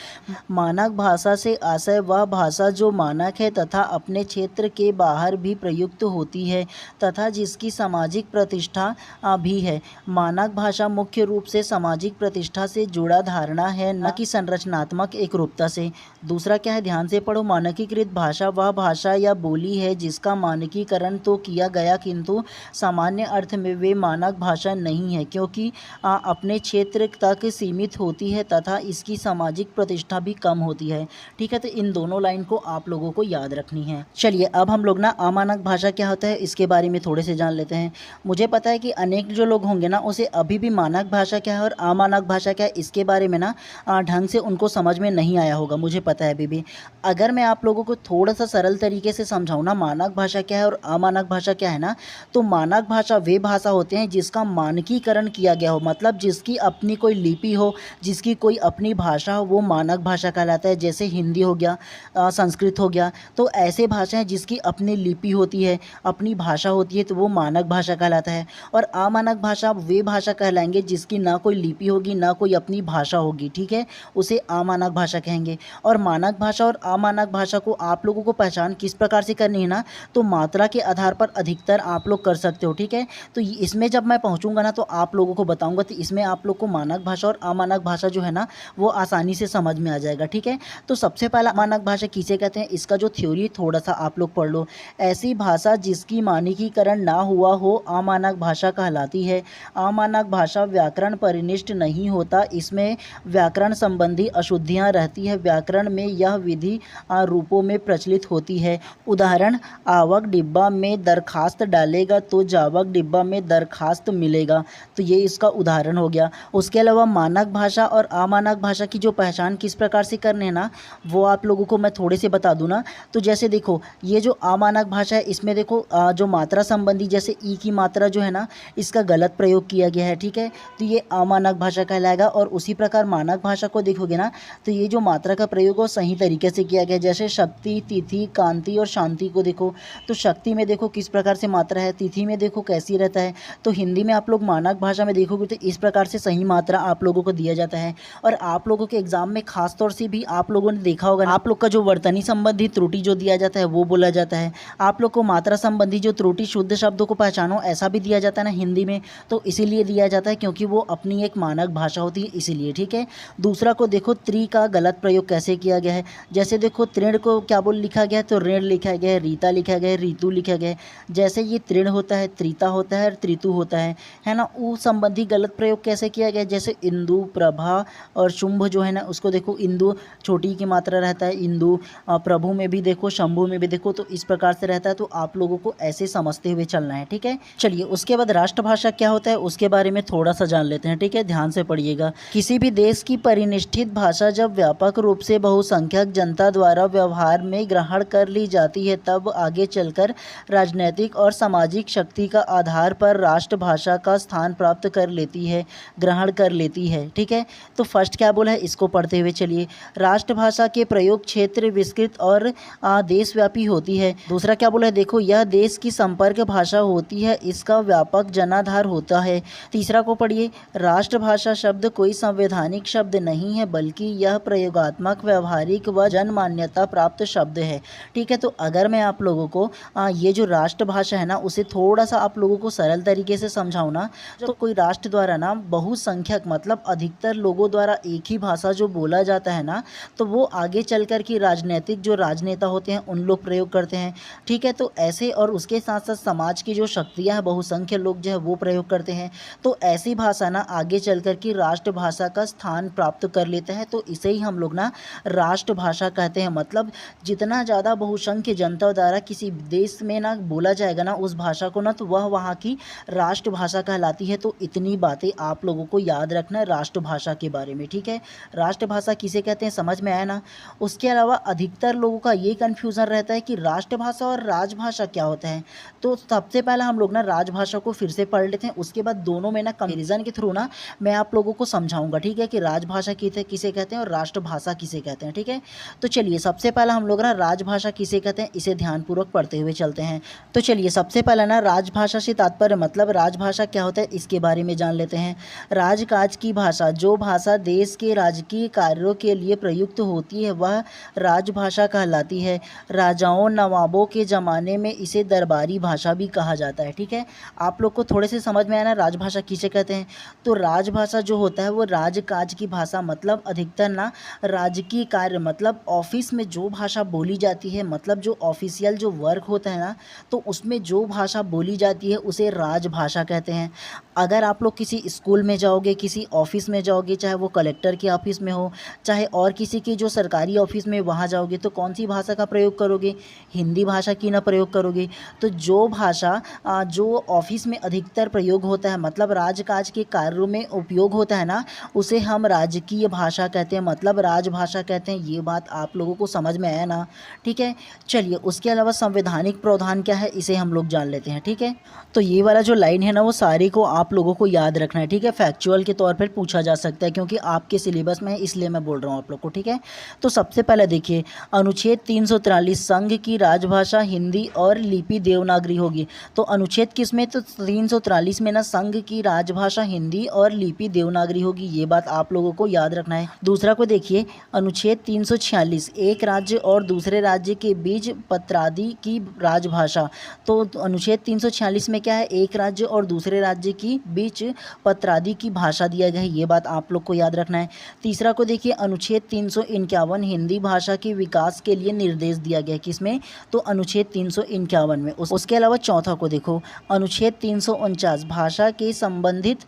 मानक भाषा से आशय वह भाषा जो मानक है तथा अपने क्षेत्र के बाहर भी प्रयुक्त होती है तथा जिसकी सामाजिक प्रतिष्ठा भी है। मानक भाषा मुख्य रूप से सामाजिक प्रतिष्ठा से जुड़ा धारणा है, न कि संरचनात्मक एकरूपता से। दूसरा क्या है, ध्यान से पढ़ो। मानकीकृत भाषा वह भाषा या बोली है जिसका मानकीकरण तो किया गया किंतु सामान्य अर्थ में वे मानक भाषा नहीं है, क्योंकि अपने क्षेत्र तक सीमित होती है तथा इसकी सामाजिक प्रतिष्ठा भी कम होती है, ठीक है। तो इन दोनों लाइन को आप लोगों को याद रखनी है। चलिए, अब हम लोग ना अमानक भाषा क्या होता है इसके बारे में थोड़े से जान लेते हैं। मुझे पता है कि अनेक जो लोग होंगे ना, उसे अभी भी मानक भाषा क्या है और अमानक भाषा क्या है इसके बारे में ना ढंग से उनको समझ में नहीं आया होगा, मुझे पता है अभी भी। अगर मैं आप लोगों को थोड़ा सा सरल तरीके से समझाऊँ ना, मानक भाषा क्या है और अमानक भाषा क्या है ना, तो मानक भाषा वे भाषा होते हैं जिसका मानकीकरण किया गया हो, मतलब जिसकी अपनी कोई लिपि हो, जिसकी कोई अपनी भाषा हो, वो मानक भाषा कहलाता है। जैसे हिंदी हो गया, संस्कृत हो गया, तो ऐसे भाषाएं जिसकी अपनी लिपि होती है, अपनी भाषा होती है, तो वो मानक भाषा कहलाता है। और अमानक भाषा वे भाषा कहलाएंगे जिसकी ना कोई लिपि होगी, ना कोई अपनी भाषा होगी, ठीक है, उसे अमानक भाषा कहेंगे। और मानक भाषा और अमानक भाषा को आप लोगों को पहचान किस प्रकार से करनी है ना, तो मात्रा के आधार पर अधिकतर आप लोग कर सकते हो, ठीक है। तो इसमें जब मैं पहुँचूँगा ना, तो आप लोगों को बताऊँगा, तो इसमें आप लोग को मानक भाषा और अमानक भाषा जो जो है ना वो आसानी से समझ में आ जाएगा। ठीक है, तो सबसे पहला अमानक भाषा किसे कहते हैं, इसका जो थ्योरी थोड़ा सा आप लोग पढ़ लो। ऐसी भाषा जिसकी मानकीकरण ना हुआ हो अमानक भाषा कहलाती है। अमानक भाषा व्याकरण परिनिष्ठ नहीं होता, इसमें व्याकरण संबंधी अशुद्धियाँ रहती है। व्याकरण में यह विधि रूपों में प्रचलित होती है। उदाहरण, आवक डिब्बा में दरखास्त डालेगा तो जावक डिब्बा में दरखास्त मिलेगा। तो ये इसका उदाहरण हो गया। उसके अलावा मानक भाषा और अमानक भाषा की जो पहचान किस प्रकार से करने हैं ना, वो आप लोगों को मैं थोड़े से बता दूं ना। तो जैसे देखो, ये जो अमानक भाषा है इसमें देखो जो मात्रा संबंधी जैसे ई की मात्रा जो है ना इसका गलत प्रयोग किया गया है। ठीक है, तो ये अमानक भाषा कहलाएगा। और उसी प्रकार मानक भाषा को देखोगे ना तो ये जो मात्रा का प्रयोग हो सही तरीके से किया गया है। जैसे शक्ति, तिथि, कांति और शांति को देखो, तो शक्ति में देखो किस प्रकार से मात्रा है, तिथि में देखो कैसी रहता है। तो हिंदी में आप लोग मानक भाषा में देखोगे तो इस प्रकार से सही मात्रा आप लोगों को दिया जाता है। और आप लोगों के एग्जाम में खास तौर से भी आप लोगों ने देखा होगा, आप लोग का जो वर्तनी संबंधी त्रुटि जो दिया जाता है वो बोला जाता है। आप लोग को मात्रा संबंधी जो त्रुटि शुद्ध शब्दों को पहचानो ऐसा भी दिया जाता है ना हिंदी में, तो इसीलिए दिया जाता है क्योंकि वो अपनी एक मानक भाषा होती है, इसीलिए। ठीक है, दूसरा को देखो, त्रि का गलत प्रयोग कैसे किया गया है। जैसे देखो, तृण को क्या बोल लिखा गया है, तो ऋण लिखा गया है, रीता लिखा गया है, ऋतु लिखा गया है। जैसे ये तृण होता है, त्रिता होता है और त्रितु होता है ना। उ संबंधी गलत प्रयोग कैसे किया गया है, जैसे इंदु, प्रभा और शुंभ जो है ना उसको देखो, इंदु छोटी की मात्रा रहता है, इंदु। प्रभु में भी देखो, शंभु में भी देखो, तो इस प्रकार से रहता है। तो आप लोगों को ऐसे समझते हुए चलना है। ठीक है, चलिए उसके बाद राष्ट्रभाषा क्या होता है उसके बारे में थोड़ा सा जान लेते हैं। ठीक है, ध्यान से पढ़िएगा। किसी भी देश की परिनिष्ठित भाषा जब व्यापक रूप से बहुसंख्यक जनता द्वारा व्यवहार में ग्रहण कर ली जाती है तब आगे चलकर राजनीतिक और सामाजिक शक्ति का आधार पर राष्ट्रभाषा का स्थान प्राप्त कर लेती है, ग्रहण कर लेती है। ठीक है, तो फर्स्ट क्या बोला है इसको पढ़ते हुए चलिए। राष्ट्रभाषा के प्रयोग क्षेत्र विस्तृत और देशव्यापी होती है। दूसरा क्या बोला है, देखो, यह देश की संपर्क भाषा होती है, इसका व्यापक जनाधार होता है। तीसरा को पढ़िए, राष्ट्रभाषा शब्द कोई संवैधानिक शब्द नहीं है बल्कि यह प्रयोगात्मक, व्यवहारिक व जनमान्यता प्राप्त शब्द है। ठीक है, तो अगर मैं आप लोगों को ये जो राष्ट्रभाषा है ना उसे थोड़ा सा आप लोगों को सरल तरीके से समझाऊँ ना, तो कोई राष्ट्र द्वारा ना बहुसंख्यक मतलब अधिकतर लोगों द्वारा एक ही भाषा जो बोला जाता है ना, तो वो आगे चलकर की राजनीतिक जो राजनेता होते हैं उन लोग प्रयोग करते हैं। ठीक है, तो ऐसे और उसके साथ साथ समाज की जो शक्तियाँ हैं बहुसंख्यक लोग जो है वो प्रयोग करते हैं। तो ऐसी भाषा ना आगे चलकर की राष्ट्रभाषा का स्थान प्राप्त कर लेता है, तो इसे ही हम लोग ना राष्ट्रभाषा कहते हैं। मतलब जितना ज़्यादा बहुसंख्य जनता द्वारा किसी देश में ना बोला जाएगा ना उस भाषा को ना, तो वह वहाँ की राष्ट्रभाषा कहलाती है। तो इतनी बातें आप लोगों को याद रखना है राष्ट्रभाषा के बारे में। ठीक है, राष्ट्रभाषा किसे कहते हैं समझ में आया ना। उसके अलावा अधिकतर लोगों का ये कन्फ्यूज़न रहता है कि राष्ट्रभाषा और राजभाषा क्या होता है। तो सबसे पहले हम लोग ना राजभाषा को फिर से पढ़ लेते हैं, उसके बाद दोनों में ना कंपैरिजन के थ्रू ना मैं आप लोगों को समझाऊंगा। ठीक है, कि राजभाषा किसे कहते हैं और राष्ट्रभाषा किसे कहते हैं। ठीक है, तो चलिए सबसे पहला हम लोग ना राजभाषा किसे कहते हैं इसे ध्यानपूर्वक पढ़ते हुए चलते हैं। तो चलिए सबसे पहला ना राजभाषा से तात्पर्य मतलब राजभाषा क्या होता है इसके बारे में जान लेते हैं। राजकाज की भाषा, जो भाषा देश के राजकीय कार्यों के लिए प्रयुक्त होती है वह राजभाषा कहलाती है। राजाओं नवाबों के ज़माने में इसे दरबारी भाषा भी कहा जाता है। ठीक है, आप लोग को थोड़े से समझ में आया ना राजभाषा किसे कहते हैं। तो राजभाषा जो होता है वो राजकाज की भाषा मतलब अधिकतर ना राजकीय कार्य मतलब ऑफिस में जो भाषा बोली जाती है, मतलब जो ऑफिशियल जो वर्क होता है ना, तो उसमें जो भाषा बोली जाती है उसे राजभाषा कहते हैं। अगर आप लोग किसी स्कूल में जाओगे, किसी ऑफिस में जाओगे, चाहे वो कलेक्टर के ऑफिस में हो, चाहे और किसी की जो सरकारी ऑफिस में वहाँ जाओगे, तो कौन सी भाषा का प्रयोग करोगे, हिंदी भाषा की ना प्रयोग करोगे। तो जो भाषा जो ऑफिस में अधिकतर प्रयोग होता है मतलब राजकाज के कार्यों में उपयोग होता है ना, उसे हम राजकीय भाषा कहते हैं, मतलब राजभाषा कहते हैं। ये बात आप लोगों को समझ में आया ना। ठीक है, चलिए उसके अलावा संवैधानिक प्रावधान क्या है इसे हम लोग जान लेते हैं। ठीक है, तो ये वाला जो लाइन है ना वो सारी को आप लोगों को याद रखना है। ठीक है, फैक्चुअल के तौर पर पूछा जा सकता है क्योंकि आपके सिलेबस में है, इसलिए मैं बोल रहा हूँ आप लोग को। ठीक है, तो सबसे पहले देखिए अनुच्छेद 343 संघ की राजभाषा हिंदी और लिपि देवनागरी होगी। तो अनुच्छेद किस में, तो 343 में ना संघ की राजभाषा हिंदी और लिपि देवनागरी होगी। ये बात आप लोगों को याद रखना है। दूसरा को देखिए अनुच्छेद 346 एक राज्य और दूसरे राज्य के बीच पत्रादि की राजभाषा। तो अनुच्छेद 346 में क्या है, एक राज्य और दूसरे राज्य की के बीच पत्रादि की भाषा दिया गया है, ये बात आप लोग को याद रखना है। तीसरा को देखिए, अनुच्छेद 351 हिंदी भाषा के विकास के लिए निर्देश दिया गया है, किसमें? तो अनुच्छेद 351 में। उसके अलावा चौथा को देखो, अनुच्छेद 349 भाषा के संबंधित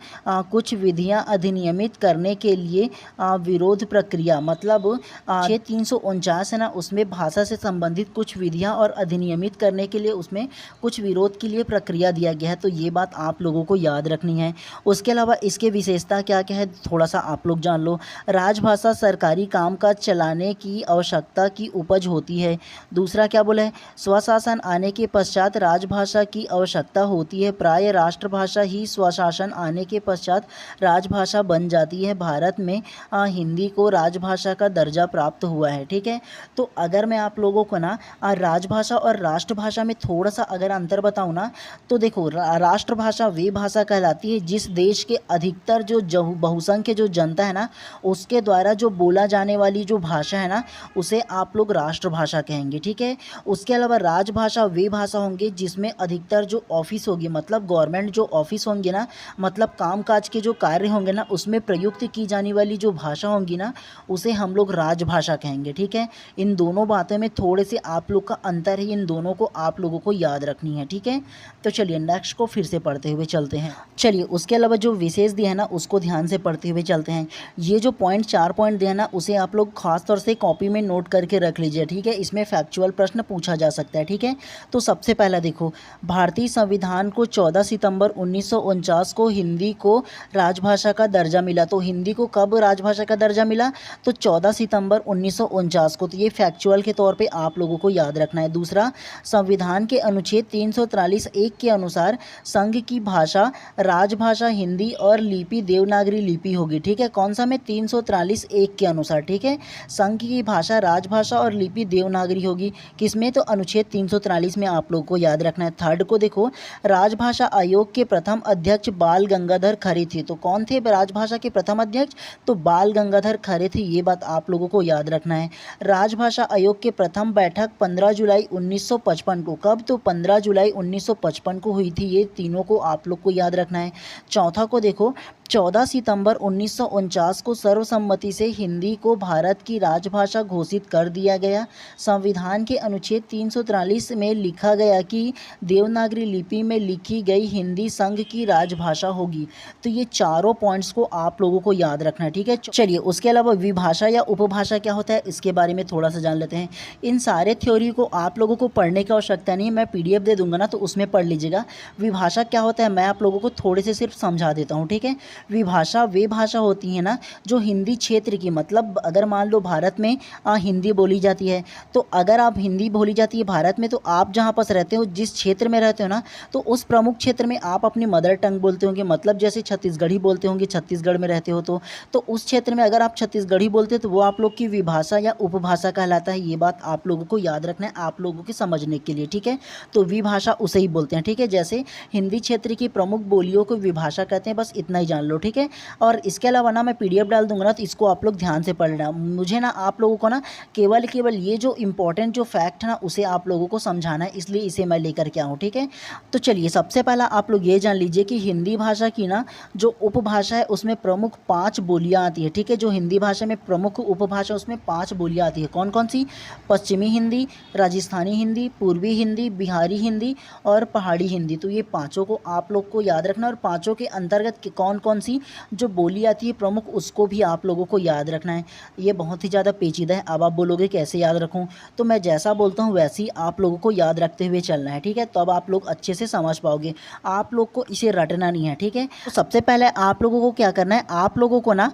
कुछ विधियां अधिनियमित करने के लिए विरोध प्रक्रिया, मतलब अनुच्छेद 349 है ना, उसमें भाषा से संबंधित कुछ विधियां और अधिनियमित करने के लिए उसमें कुछ विरोध के लिए प्रक्रिया दिया गया है, तो ये बात आप लोगों को याद रखनी है। उसके अलावा इसके विशेषता क्या क्या है थोड़ा सा आप लोग जान लो। राजभाषा सरकारी कामकाज चलाने की आवश्यकता की उपज होती है। दूसरा क्या बोला है? स्वशासन आने के पश्चात राजभाषा की आवश्यकता होती है। प्राय राष्ट्रभाषा ही स्वशासन आने के पश्चात राजभाषा बन जाती है। भारत में हिंदी को राजभाषा का दर्जा प्राप्त हुआ है। ठीक है, तो अगर मैं आप लोगों को ना राजभाषा और राष्ट्रभाषा में थोड़ा सा अगर अंतर बताऊँ ना, तो देखो राष्ट्रभाषा वे भाषा कहलाती है जिस देश के अधिकतर जो बहुसंख्य जो जनता है ना, उसके द्वारा जो बोला जाने वाली जो भाषा है ना, उसे आप लोग राष्ट्रभाषा कहेंगे। ठीक है, उसके अलावा राजभाषा वे भाषा होंगे जिसमें अधिकतर जो ऑफिस होगी, मतलब गवर्नमेंट जो ऑफिस होंगे ना, मतलब कामकाज के जो कार्य होंगे ना, उसमें प्रयुक्त की जाने वाली जो भाषा होंगी ना, उसे हम लोग राजभाषा कहेंगे। ठीक है, इन दोनों बातों में थोड़े से आप लोग का अंतर है, इन दोनों को आप लोगों को याद रखनी है। ठीक है, तो चलिए नेक्स्ट को फिर से पढ़ते हुए चलते हैं। चलिए उसके अलावा जो विशेष दिया है ना, उसको ध्यान से पढ़ते हुए चलते हैं। ये जो चार पॉइंट दिया है ना, उसे आप लोग खास तौर से कॉपी में नोट करके रख लीजिए। ठीक है, इसमें फैक्चुअल प्रश्न पूछा जा सकता है। ठीक है, तो सबसे पहला देखो, भारतीय संविधान को 14 सितंबर 1949 को हिंदी को राजभाषा का दर्जा मिला। तो हिंदी को कब राजभाषा का दर्जा मिला? तो 14 सितंबर 1949 को। तो ये फैक्चुअल के तौर पे आप लोगों को याद रखना है। दूसरा, संविधान के अनुच्छेद 343(1) के अनुसार संघ की भाषा राजभाषा हिंदी और लिपि देवनागरी लिपि होगी। ठीक है, कौन सा में? 343(1) के अनुसार। ठीक है, संघ की भाषा राजभाषा और लिपि देवनागरी होगी, किसमें? तो अनुच्छेद 343 में आप लोगों को याद रखना है। थर्ड को देखो, राजभाषा आयोग के प्रथम अध्यक्ष बाल गंगाधर खरे थे। तो कौन थे राजभाषा के प्रथम अध्यक्ष? तो बाल गंगाधर खरे थे, ये बात आप लोगों को याद रखना है। राजभाषा आयोग के प्रथम बैठक 15 जुलाई 1955 को, कब? तो 15 जुलाई 1955 को हुई थी। ये तीनों को आप लोग को याद रखना है। चौथा को देखो, 14 सितंबर 1949 को सर्वसम्मति से हिंदी को भारत की राजभाषा घोषित कर दिया गया। संविधान के अनुच्छेद 343 में लिखा गया कि देवनागरी लिपि में लिखी गई हिंदी संघ की राजभाषा होगी। तो ये चारों पॉइंट्स को आप लोगों को याद रखना है। ठीक है, चलिए उसके अलावा विभाषा या उपभाषा क्या होता है, इसके बारे में थोड़ा सा जान लेते हैं। इन सारे थ्योरी को आप लोगों को पढ़ने की आवश्यकता नहीं है, मैं PDF दे दूंगा ना, तो उसमें पढ़ लीजिएगा। विभाषा क्या होता है मैं आप लोगों को थोड़े से सिर्फ समझा देता हूँ। ठीक है, विभाषा वे भाषा होती है ना जो हिंदी क्षेत्र की, मतलब अगर मान लो भारत में हिंदी बोली जाती है, तो अगर आप हिंदी बोली जाती है भारत में, तो आप जहाँ पास रहते हो, जिस क्षेत्र में रहते हो ना, तो उस प्रमुख क्षेत्र में आप अपनी मदर टंग बोलते होंगे, मतलब जैसे छत्तीसगढ़ी बोलते होंगे, छत्तीसगढ़ में रहते हो तो उस क्षेत्र में अगर आप छत्तीसगढ़ी बोलते हो तो वो आप लोग की विभाषा या उपभाषा कहलाता है। ये बात आप लोगों को याद रखना है, आप लोगों के समझने के लिए। ठीक है, तो विभाषा उसे ही बोलते हैं। ठीक है, जैसे हिंदी क्षेत्र की प्रमुख बोलियों को विभाषा कहते हैं, बस इतना ही जान लो। ठीक है, और इसके अलावा ना मैं PDF डाल दूंगा ना, तो इसको आप लोग ध्यान से पढ़ लेना। मुझे ना आप लोगों को ना केवल ये जो इंपॉर्टेंट जो फैक्ट है ना, उसे आप लोगों को समझाना है, इसलिए इसे मैं लेकर के आऊँ। ठीक है, तो चलिए सबसे पहला आप लोग ये जान लीजिए कि हिंदी भाषा की ना जो उपभाषा है उसमें प्रमुख 5 बोलियां आती है। ठीक है, जो हिंदी भाषा में प्रमुख उपभाषा उसमें 5 बोलियां आती है। कौन कौन सी? पश्चिमी हिंदी, राजस्थानी हिंदी, पूर्वी हिंदी, बिहारी हिंदी और पहाड़ी हिंदी। तो ये पाँचों को आप लोग को याद रखना, और पाँचों के अंतर्गत कौन कौन सी जो बोली आती है प्रमुख, उसको भी आप लोगों को याद रखना है। ये बहुत ही ज़्यादा पेचीदा है। अब आप बोलोगे कैसे याद रखूं, तो मैं जैसा बोलता हूं वैसे ही आप लोगों को याद रखते हुए चलना है। ठीक है, तब आप लोग अच्छे से समझ पाओगे, आप लोग को इसे रटना नहीं है। ठीक है, तो सबसे पहले आप लोगों को क्या करना है, आप लोगों को ना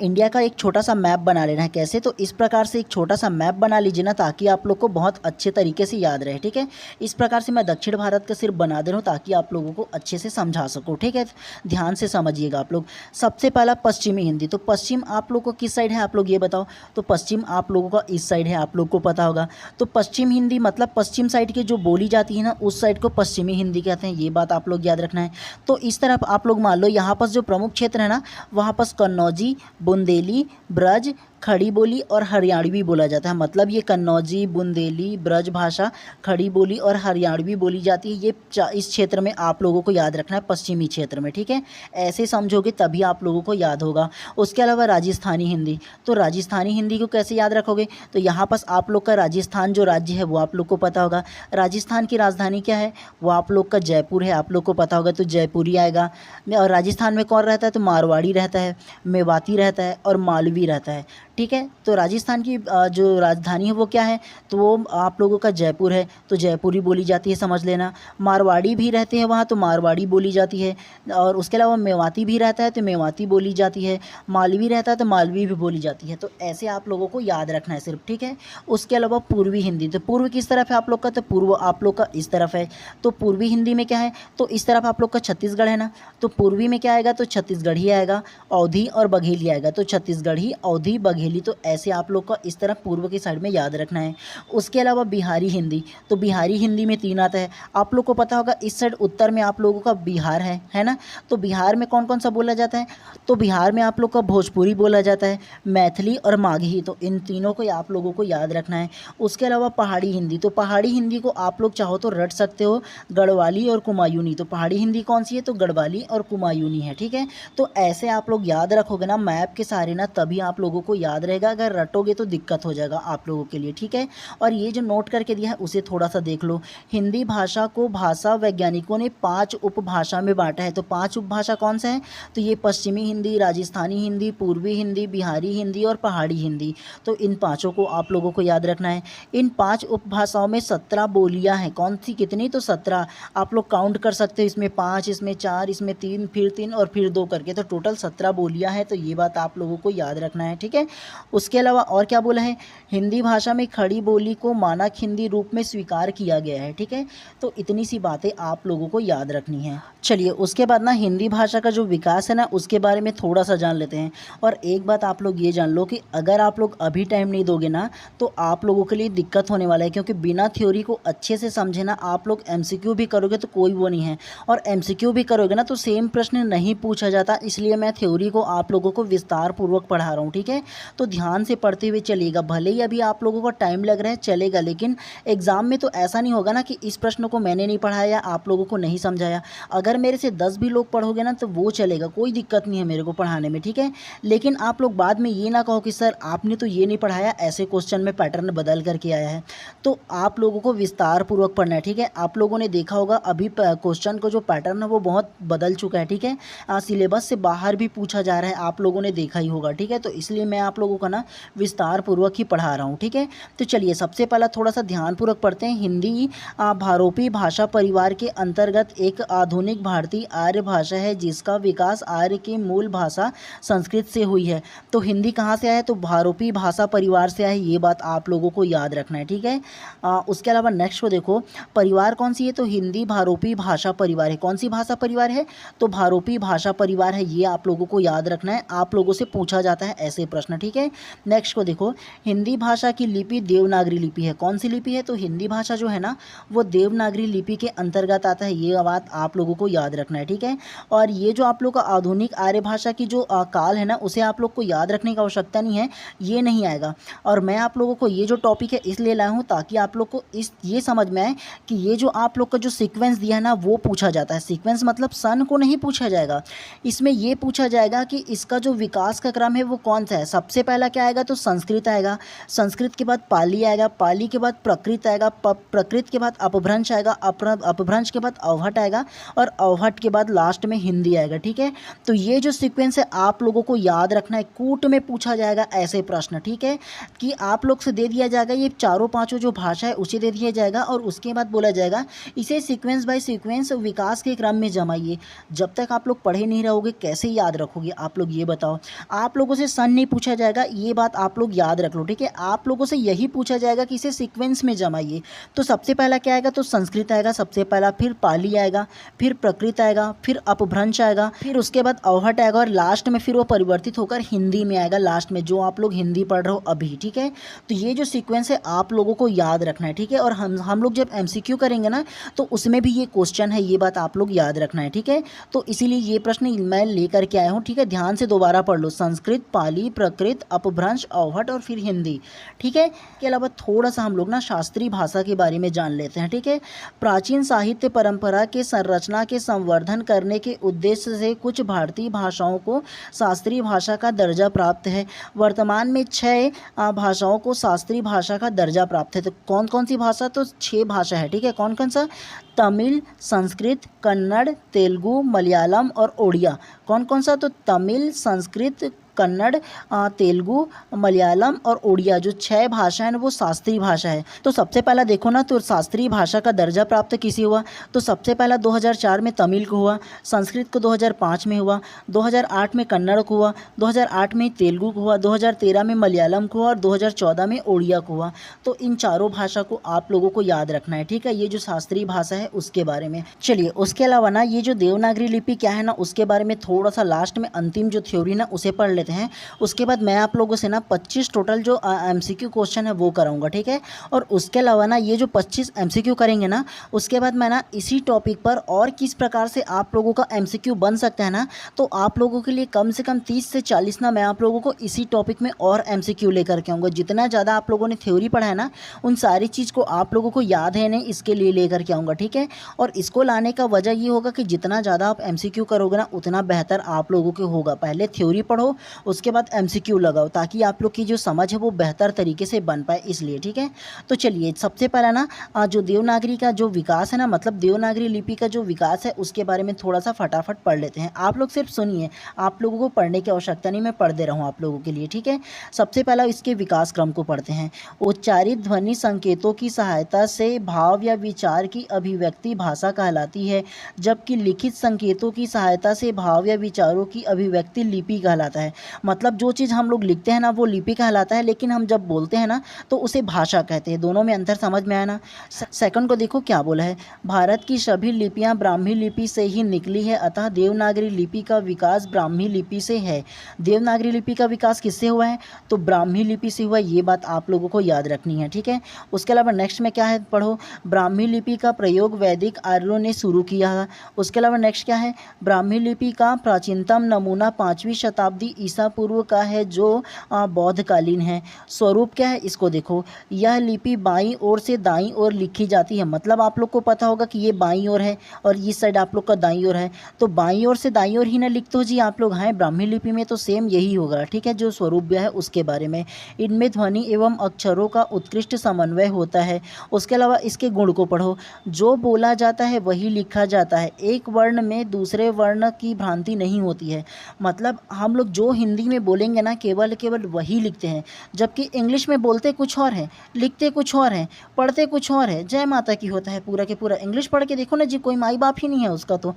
इंडिया का एक छोटा सा मैप बना लेना है। कैसे? तो इस प्रकार से एक छोटा सा मैप बना लीजिए ना, ताकि आप लोग को बहुत अच्छे तरीके से याद रहे। ठीक है, इस प्रकार से मैं दक्षिण भारत का सिर्फ बना दे रहा हूँ ताकि आप लोगों को अच्छे से समझा सकूँ। ठीक है, ध्यान से समझिएगा आप लोग। सबसे पहला पश्चिमी हिंदी। तो पश्चिम आप लोग को किस साइड है, आप लोग ये बताओ। तो पश्चिम आप लोगों का इस साइड है, आप लोग को पता होगा। तो पश्चिम हिंदी मतलब पश्चिम साइड की जो बोली जाती है ना, उस साइड को पश्चिमी हिंदी कहते हैं। ये बात आप लोग याद रखना है। तो इस तरफ आप लोग मान लो यहाँ पर जो प्रमुख क्षेत्र है ना, वहाँ पर कन्नौजी, बुंदेली, ब्रज, खड़ी बोली और हरियाणवी बोला जाता है। मतलब ये कन्नौजी, बुंदेली, ब्रज भाषा, खड़ी बोली और हरियाणवी बोली जाती है। ये इस क्षेत्र में आप लोगों को याद रखना है, पश्चिमी क्षेत्र में, ठीक है। ऐसे समझोगे तभी आप लोगों को याद होगा। उसके अलावा राजस्थानी हिंदी, तो राजस्थानी हिंदी को कैसे याद रखोगे, तो यहाँ पास आप लोग का राजस्थान जो राज्य है वो आप लोग को पता होगा। राजस्थान की राजधानी क्या है, वो आप लोग का जयपुर है, आप लोग को पता होगा, तो जयपुरी आएगा। और राजस्थान में कौन रहता है, तो मारवाड़ी रहता है, मेवाती रहता है और मालवी रहता है, ठीक है। तो राजस्थान की जो राजधानी है वो क्या है, तो वो आप लोगों का जयपुर है, तो जयपुरी बोली जाती है, समझ लेना। मारवाड़ी भी रहते हैं वहाँ, तो मारवाड़ी बोली जाती है। और उसके अलावा मेवाती भी रहता है, तो मेवाती बोली जाती है। मालवी रहता है, तो मालवी भी बोली जाती है। तो ऐसे आप लोगों को याद रखना है सिर्फ, ठीक है। उसके अलावा पूर्वी हिंदी, तो पूर्व किस तरफ है आप लोग का, तो पूर्व आप लोग का इस तरफ है। तो पूर्वी हिंदी में क्या है, तो इस तरफ आप लोग का छत्तीसगढ़ है ना, तो पूर्वी में क्या आएगा, तो छत्तीसगढ़ी आएगा, अवधी और बघेली आएगा। तो छत्तीसगढ़ी, अवधी, बघेली, तो ऐसे आप लोग का इस तरफ पूर्व की साइड में याद रखना है। उसके अलावा बिहारी हिंदी, तो बिहारी हिंदी में 3 आता है। आप लोग को पता होगा इस साइड उत्तर में आप लोगों का बिहार है ना। तो बिहार में कौन कौन सा बोला जाता है, तो बिहार में आप लोग का भोजपुरी बोला जाता है, मैथिली और मागही, तो इन तीनों को आप लोगों को याद रखना है। उसके अलावा पहाड़ी हिंदी, तो पहाड़ी हिंदी को आप लोग चाहो तो रट सकते हो, गढ़वाली और कुमायूनी। तो पहाड़ी हिंदी कौन सी है, तो गढ़वाली और कुमायूनी है, ठीक है। तो ऐसे आप लोग याद रखोगे ना मैप के सहारे ना, तभी आप लोगों को याद रहेगा। अगर रटोगे तो दिक्कत हो जाएगा आप लोगों के लिए, ठीक है। और ये जो नोट करके दिया है उसे थोड़ा सा देख लो। हिंदी भाषा को भाषा वैज्ञानिकों ने 5 उपभाषा में बांटा है। तो 5 उपभाषा कौन सा है, तो ये पश्चिमी हिंदी, राजस्थानी हिंदी, पूर्वी हिंदी, बिहारी हिंदी और पहाड़ी हिंदी। तो इन पाँचों को आप लोगों को याद रखना है। इन 5 उपभाषाओं में 17 बोलियां हैं। कौन सी कितनी, तो 17। आप लोग काउंट कर सकते हो, इसमें 5, इसमें 4, इसमें 3, फिर 3 और फिर 2 करके, तो टोटल 17 बोलियां हैं। तो ये बात आप लोगों को याद रखना है, ठीक है। उसके अलावा और क्या बोला है, हिंदी भाषा में खड़ी बोली को मानक हिंदी रूप में स्वीकार किया गया है, ठीक है। तो इतनी सी बातें आप लोगों को याद रखनी है। चलिए उसके बाद ना हिंदी भाषा का जो विकास है ना उसके बारे में थोड़ा सा जान लेते हैं। और एक बात आप लोग ये जान लो कि अगर आप लोग अभी टाइम नहीं दोगे ना तो आप लोगों के लिए दिक्कत होने वाला है, क्योंकि बिना थ्योरी को अच्छे से समझे ना आप लोग एमसीक्यू भी करोगे तो कोई वो नहीं है, और एमसीक्यू भी करोगे ना तो सेम प्रश्न नहीं पूछा जाता। इसलिए मैं थ्योरी को आप लोगों को विस्तार पूर्वक पढ़ा रहा हूँ, ठीक है। तो ध्यान से पढ़ते हुए चलिएगा, भले ही अभी आप लोगों को टाइम लग रहा है चलेगा, लेकिन एग्जाम में तो ऐसा नहीं होगा ना कि इस प्रश्न को मैंने नहीं पढ़ाया, आप लोगों को नहीं समझाया। अगर मेरे से 10 भी लोग पढ़ोगे ना तो वो चलेगा, कोई दिक्कत नहीं है मेरे को पढ़ाने में, ठीक है। लेकिन आप लोग बाद में ये ना कहो कि सर आपने तो ये नहीं पढ़ाया, ऐसे क्वेश्चन में पैटर्न बदल करके आया है। तो आप लोगों को विस्तार पूर्वक पढ़ना है, ठीक है। आप लोगों ने देखा होगा अभी क्वेश्चन को जो पैटर्न है वो बहुत बदल चुका है, ठीक है। सिलेबस से बाहर भी पूछा जा रहा है, आप लोगों ने देखा ही होगा, ठीक है। तो इसलिए मैं आप लोगों का ना विस्तार पूर्वक ही पढ़ा रहा हूँ, ठीक है। तो चलिए सबसे पहला थोड़ा सा ध्यानपूर्वक पढ़ते हैं। हिंदी भारोपी भाषा परिवार के अंतर्गत एक आधुनिक भारतीय आर्य भाषा है जिसका विकास आर्य की मूल भाषा संस्कृत से हुई है। तो हिंदी कहाँ से आया है, तो भारोपी भाषा परिवार से आया है, ये बात आप लोगों को याद रखना है, ठीक है। उसके अलावा नेक्स्ट को देखो, परिवार कौन सी है, तो हिंदी भारोपी भाषा परिवार है। कौन सी भाषा परिवार है, तो भारोपी भाषा परिवार है, ये आप लोगों को याद रखना है, आप लोगों से पूछा जाता है ऐसे प्रश्न, ठीक है। नेक्स्ट को देखो, हिंदी भाषा की लिपि देवनागरी लिपि है। कौन सी लिपि है, तो हिंदी भाषा जो है ना वो देवनागरी लिपि के अंतर्गत आता है, ये बात आप लोगों को याद रखना है, ठीक है। और ये जो आप लोग का आधुनिक आर्य भाषा की जो काल है ना उसे आप लोग को याद रखने की आवश्यकता नहीं है, ये नहीं आएगा। और मैं आप लोगों को ये जो टॉपिक है इसलिए लाया हूँ ताकि आप लोग को ये समझ में आए कि ये जो आप लोग का जो सीक्वेंस दिया है ना वो पूछा जाता है। सीक्वेंस मतलब सन को नहीं पूछा जाएगा, इसमें ये पूछा जाएगा कि इसका जो विकास का क्रम है वो कौन सा है। सबसे पहला क्या आएगा, तो संस्कृत आएगा, संस्कृत के बाद पाली आएगा, पाली के बाद प्रकृत आएगा, प्रकृत के बाद अपभ्रंश आएगा, अपभ्रंश के बाद अवहट आएगा, और अवहट के बाद लास्ट में हिंदी आएगा, ठीक है। तो ये जो सीक्वेंस है आप लोगों को याद रखना है, कूट में पूछा जाएगा ऐसे प्रश्न, ठीक है। कि आप लोग से दे दिया जाएगा ये चारों पांचों जो भाषा है उसे दे दिया जाएगा, और उसके बाद बोला जाएगा इसे सीक्वेंस बाय सीक्वेंस विकास के क्रम में जमाइए। जब तक आप लोग पढ़े नहीं रहोगे कैसे याद रखोगे, आप लोग ये बताओ। आप लोगों से सन नहीं पूछा जाएगा, ये बात आप लोग याद रख लो, ठीक है। आप लोगों से यही पूछा जाएगा कि इसे सीक्वेंस में जमाइए। तो सबसे पहला क्या आएगा, तो संस्कृत आएगा सबसे पहला, फिर पाली आएगा, फिर प्रकृत आएगा, फिर अपभ्रंश आएगा, फिर उसके बाद अवहट आएगा, और लास्ट में फिर वो परिवर्तित होकर हिंदी में आएगा लास्ट में, जो आप लोग हिंदी पढ़ रहे हो अभी, ठीक है। तो ये जो सीक्वेंस है आप लोगों को याद रखना है, ठीक है। और हम लोग जब एमसीक्यू करेंगे ना तो उसमें भी ये क्वेश्चन है, ये बात आप लोग याद रखना है, ठीक है। तो इसीलिए ये प्रश्न मैं लेकर के आया हूँ, ठीक है। ध्यान से दोबारा पढ़ लो, संस्कृत, पाली, प्रकृत, संस्कृत, अपभ्रंश, अवहट और फिर हिंदी। ठीक है, इसके अलावा थोड़ा सा हम लोग ना शास्त्रीय भाषा के बारे में जान लेते हैं। ठीक है, प्राचीन साहित्य परंपरा के संरचना के संवर्धन करने के उद्देश्य से कुछ भारतीय भाषाओं को शास्त्रीय भाषा का दर्जा प्राप्त है। वर्तमान में 6 भाषाओं को शास्त्रीय भाषा का दर्जा प्राप्त है। तो कौन कौन सी भाषा? तो 6 भाषा है। ठीक है, कौन कौन सा? तमिल, संस्कृत, कन्नड़, तेलुगु, मलयालम और ओडिया। कौन कौन सा? तो तमिल, संस्कृत, कन्नड़, तेलुगु, मलयालम और ओडिया, जो 6 भाषा है ना वो शास्त्रीय भाषा है। तो सबसे पहला देखो ना, तो शास्त्रीय भाषा का दर्जा प्राप्त किसी हुआ? तो सबसे पहला 2004 में तमिल को हुआ, संस्कृत को 2005 में हुआ, 2008 में कन्नड़ को हुआ, 2008 में तेलुगु को हुआ, 2013 में मलयालम को हुआ और 2014 में ओडिया को हुआ। तो इन चारों भाषा को आप लोगों को याद रखना है। ठीक है, ये जो शास्त्रीय भाषा है उसके बारे में। चलिए, उसके अलावा ना ये जो देवनागरी लिपि क्या है ना उसके बारे में थोड़ा सा लास्ट में अंतिम जो थ्योरी ना उसे पढ़ लेते हैं। उसके बाद मैं आप लोगों से ना 25 टोटल जो एमसीक्यू क्वेश्चन है वो कराऊंगा। ठीक है, और उसके अलावा ना ये जो 25 एमसीक्यू करेंगे ना उसके बाद मैं ना इसी टॉपिक पर और किस प्रकार से आप लोगों का एमसीक्यू बन सकता है ना, तो आप लोगों के लिए कम से कम 30 से 40 ना मैं आप लोगों को इसी टॉपिक में और एमसीक्यू लेकर के आऊँगा। जितना ज़्यादा आप लोगों ने थ्योरी पढ़ा है ना उन सारी चीज़ को आप लोगों को याद है नहीं, इसके लिए लेकर के आऊँगा। ठीक है, और इसको लाने का वजह ये होगा कि जितना ज़्यादा आप एमसीक्यू करोगे ना उतना बेहतर आप लोगों के होगा। पहले थ्योरी पढ़ो, उसके बाद एमसीक्यू लगाओ, ताकि आप लोग की जो समझ है वो बेहतर तरीके से बन पाए, इसलिए। ठीक है, तो चलिए सबसे पहला ना जो देवनागरी का जो विकास है ना, मतलब देवनागरी लिपि का जो विकास है उसके बारे में थोड़ा सा फटाफट पढ़ लेते हैं। आप लोग सिर्फ सुनिए, आप लोगों को पढ़ने की आवश्यकता नहीं, मैं पढ़ दे रहा हूँ आप लोगों के लिए। ठीक है, सबसे पहला इसके विकास क्रम को पढ़ते हैं। उच्चारित ध्वनि संकेतों की सहायता से भाव या विचार की अभिव्यक्ति भाषा कहलाती है, जबकि लिखित संकेतों की सहायता से भाव या विचारों की अभिव्यक्ति लिपि कहलाता है। मतलब जो चीज़ हम लोग लिखते हैं ना वो लिपि कहलाता है, लेकिन हम जब बोलते हैं ना तो उसे भाषा कहते हैं। दोनों में अंतर समझ में आया ना। सेकंड को देखो क्या बोला है, भारत की सभी लिपियां ब्राह्मी लिपि से ही निकली है, अतः देवनागरी लिपि का विकास ब्राह्मी लिपि से है। देवनागरी लिपि का विकास किससे हुआ है? तो ब्राह्मी लिपि से हुआ, ये बात आप लोगों को याद रखनी है। ठीक है, उसके अलावा नेक्स्ट में क्या है पढ़ो, ब्राह्मी लिपि का प्रयोग वैदिक आर्यों ने शुरू किया। उसके अलावा नेक्स्ट क्या है, ब्राह्मी लिपि का प्राचीनतम नमूना 5वीं शताब्दी ईसा पूर्व का है, जो बौद्धकालीन है। स्वरूप क्या है इसको देखो, यह लिपि बाईं ओर से दाईं ओर लिखी जाती है। मतलब आप लोग को पता होगा कि ये बाईं ओर है और इस साइड आप लोग का दाईं ओर है, तो बाईं ओर से दाईं ओर ही ना लिखते हो जी आप लोग हैं। ब्राह्मी लिपि में तो सेम यही होगा। ठीक है, जो स्वरूप है उसके बारे में, इनमें ध्वनि एवं अक्षरों का उत्कृष्ट समन्वय होता है। उसके अलावा इसके गुण को पढ़ो, जो बोला जाता है वही लिखा जाता है, एक वर्ण में दूसरे वर्ण की भ्रांति नहीं होती है। मतलब हम लोग जो हिंदी में बोलेंगे ना केवल वही लिखते हैं, जबकि इंग्लिश में बोलते कुछ और हैं, लिखते कुछ और हैं, पढ़ते कुछ और है। जय माता की होता है पूरा के पूरा। इंग्लिश पढ़ के देखो ना जी, कोई माई बाप ही नहीं है उसका। तो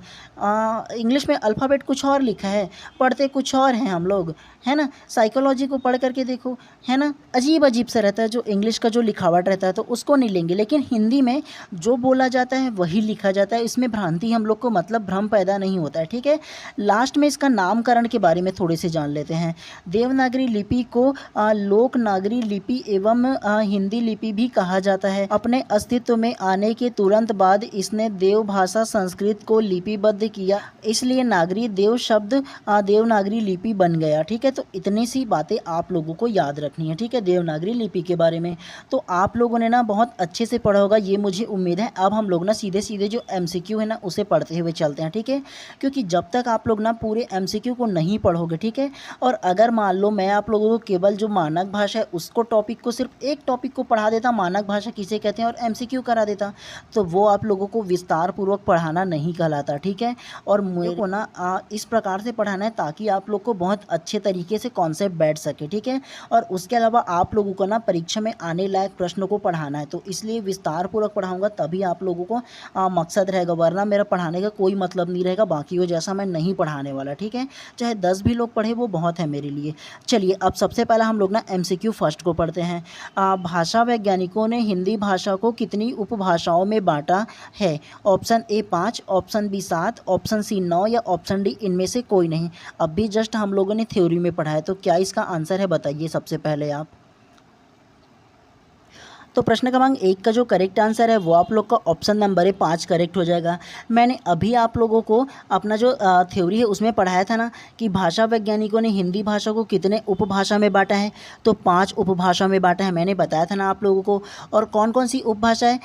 इंग्लिश में अल्फ़ाबेट कुछ और लिखा है, पढ़ते कुछ और हैं हम लोग, है ना। साइकोलॉजी को पढ़ करके देखो, है ना, अजीब अजीब सा रहता है जो इंग्लिश का जो लिखावट रहता है, तो उसको नहीं लेंगे। लेकिन हिंदी में जो बोला जाता है वही लिखा जाता है, इसमें भ्रांति हम लोग को मतलब भ्रम पैदा नहीं होता है। ठीक है, लास्ट में इसका नामकरण के बारे में थोड़े से जान लेते हैं। देवनागरी लिपि को लोकनागरी लिपि एवं हिंदी लिपि भी कहा जाता है। अपने अस्तित्व में आने के तुरंत बाद इसने देव भाषा संस्कृत को लिपिबद्ध किया, इसलिए नागरी देव शब्द देवनागरी लिपि बन गया। ठीक है, तो इतनी सी बातें आप लोगों को याद रखनी है। ठीक है, देवनागरी लिपि के बारे में तो आप लोगों ने ना बहुत अच्छे से पढ़ा होगा, ये मुझे उम्मीद है। अब हम लोग ना सीधे सीधे जो MCQ है ना उसे पढ़ते हुए चलते हैं। ठीक है, क्योंकि जब तक आप लोग ना पूरे MCQ को नहीं पढ़ोगे, ठीक है, और अगर मान लो मैं आप लोगों को केवल जो मानक भाषा है उसको टॉपिक को सिर्फ एक टॉपिक को पढ़ा देता, मानक भाषा किसे कहते हैं, और MCQ करा देता, तो वो आप लोगों को विस्तार पूर्वक पढ़ाना नहीं कहलाता। ठीक है, और मेरे को ना इस प्रकार से पढ़ाना है ताकि आप लोग को बहुत अच्छे तरीके से कॉन्सेप्ट बैठ सके। ठीक है, और उसके अलावा आप लोगों को ना परीक्षा में आने लायक प्रश्नों को पढ़ाना है, तो इसलिए विस्तार पूर्वक पढ़ाऊंगा, तभी आप लोगों को मकसद रहेगा, वरना मेरा पढ़ाने का कोई मतलब नहीं रहेगा। बाकी वो जैसा मैं नहीं पढ़ाने वाला। ठीक है, चाहे 10 भी लोग पढ़े वो बहुत है मेरे लिए। चलिए अब सबसे पहला हम लोग ना MCQ फर्स्ट को पढ़ते हैं। भाषा वैज्ञानिकों ने हिंदी भाषा को कितनी उपभाषाओं में बांटा है? Option A 5, option B 7, option C 9 या ऑप्शन D इनमें से कोई नहीं। अब भी जस्ट हम लोगों ने थ्योरी में पढ़ा है, तो क्या इसका आंसर है बताइए सबसे पहले आप। तो प्रश्न क्रमांक 1 का जो करेक्ट आंसर है वो आप लोग का ऑप्शन नंबर 5 करेक्ट हो जाएगा। मैंने अभी आप लोगों को अपना जो थ्योरी है उसमें पढ़ाया था ना कि भाषा वैज्ञानिकों ने हिंदी भाषा को कितने उपभाषा में बांटा है, तो 5 उपभाषा में बांटा है, मैंने बताया था ना आप लोगों को। और कौन कौन सी उपभाषा है,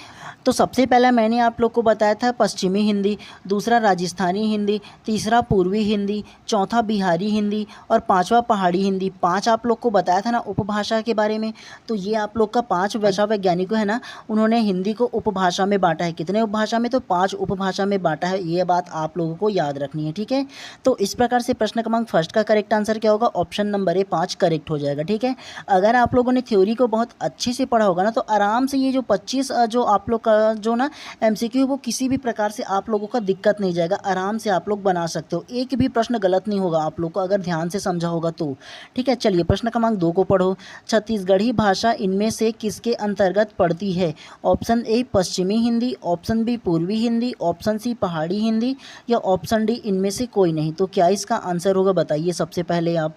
तो सबसे पहला मैंने आप लोग को बताया था पश्चिमी हिंदी, दूसरा राजस्थानी हिंदी, तीसरा पूर्वी हिंदी, चौथा बिहारी हिंदी और पांचवा पहाड़ी हिंदी। 5 आप लोग को बताया था ना उपभाषा के बारे में। तो ये आप लोग का 5 भाषा वैज्ञानिकों है ना, उन्होंने हिंदी को उपभाषा में बांटा है। कितने उपभाषा में, तो 5 उपभाषा में बांटा है। ये बात आप लोगों को याद रखनी है, ठीक है। तो इस प्रकार से प्रश्न क्रमांक फर्स्ट का करेक्ट आंसर क्या होगा, ऑप्शन नंबर 5 करेक्ट हो जाएगा, ठीक है। अगर आप लोगों ने थ्योरी को बहुत अच्छे से पढ़ा होगा ना, तो आराम से ये जो 25 जो आप लोग का जो ना MCQ वो किसी भी प्रकार से आप लोगों का दिक्कत नहीं जाएगा, आराम से आप लोग बना सकते हो। एक भी प्रश्न गलत नहीं होगा आप लोग को, अगर ध्यान से समझा होगा तो, ठीक है। चलिए प्रश्न क्रमांक 2 को पढ़ो। छत्तीसगढ़ी भाषा इनमें से किसके अंतर्गत पड़ती है? ऑप्शन ए पश्चिमी हिंदी, ऑप्शन बी पूर्वी हिंदी, ऑप्शन सी पहाड़ी हिंदी या ऑप्शन डी इनमें से कोई नहीं। तो क्या इसका आंसर होगा बताइए सबसे पहले आप।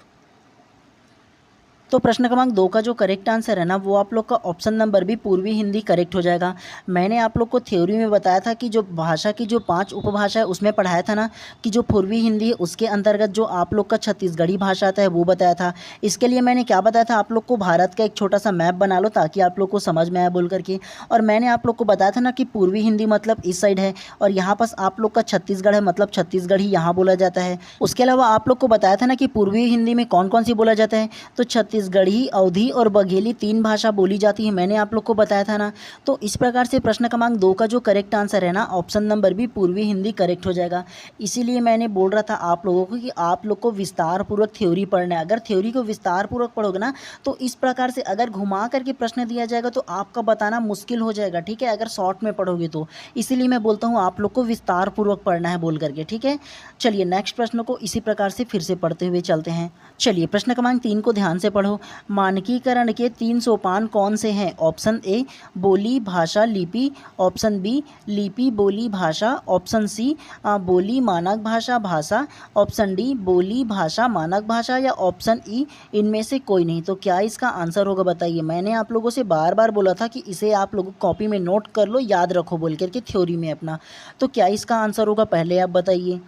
तो प्रश्न क्रमांक 2 का जो करेक्ट आंसर है ना, वो आप लोग का ऑप्शन नंबर बी पूर्वी हिंदी करेक्ट हो जाएगा। मैंने आप लोग को थ्योरी में बताया था कि जो भाषा की जो 5 उपभाषा है उसमें पढ़ाया था ना कि जो पूर्वी हिंदी है उसके अंतर्गत जो आप लोग का छत्तीसगढ़ी भाषा आता है वो बताया था। इसके लिए मैंने क्या बताया था आप लोग को, भारत का एक छोटा सा मैप बना लो ताकि आप लोग को समझ में आए बोल करके। और मैंने आप लोग को बताया था ना कि पूर्वी हिंदी मतलब इस साइड है और यहाँ पास आप लोग का छत्तीसगढ़ है, मतलब छत्तीसगढ़ी यहाँ बोला जाता है। उसके अलावा आप लोग को बताया था ना कि पूर्वी हिंदी में कौन कौन सी बोला जाता है, तो छत्तीसगढ़ी, अवधी और बघेली 3 भाषा बोली जाती है, मैंने आप लोग को बताया था ना। तो इस प्रकार से प्रश्न क्रमांक 2 का जो करेक्ट आंसर है ना, ऑप्शन नंबर बी पूर्वी हिंदी करेक्ट हो जाएगा। इसीलिए मैंने बोल रहा था आप लोगों को कि आप लोग को विस्तार पूर्वक थ्योरी पढ़ना है। अगर थ्योरी को विस्तार पूर्वक पढ़ोगे ना, तो इस प्रकार से अगर घुमा करके प्रश्न दिया जाएगा तो आपका बताना मुश्किल हो जाएगा, ठीक है, अगर शॉर्ट में पढ़ोगे तो। इसीलिए मैं बोलता हूँ आप लोग को विस्तार पूर्वक पढ़ना है बोल करके, ठीक है। चलिए नेक्स्ट प्रश्न को इसी प्रकार से फिर से पढ़ते हुए चलते हैं। चलिए प्रश्न क्रमांक 3 को ध्यान से पढ़ो। मानकीकरण के 3 सोपान कौन से हैं? ऑप्शन ए बोली भाषा लिपि, ऑप्शन बी लिपि बोली भाषा, ऑप्शन सी बोली मानक भाषा भाषा, ऑप्शन डी बोली भाषा मानक भाषा या ऑप्शन ई इनमें से कोई नहीं। तो क्या इसका आंसर होगा बताइए। मैंने आप लोगों से बार बार बोला था कि इसे आप लोग कॉपी में नोट कर लो, याद रखो बोल करके थ्योरी में अपना। तो क्या इसका आंसर होगा पहले आप बताइए।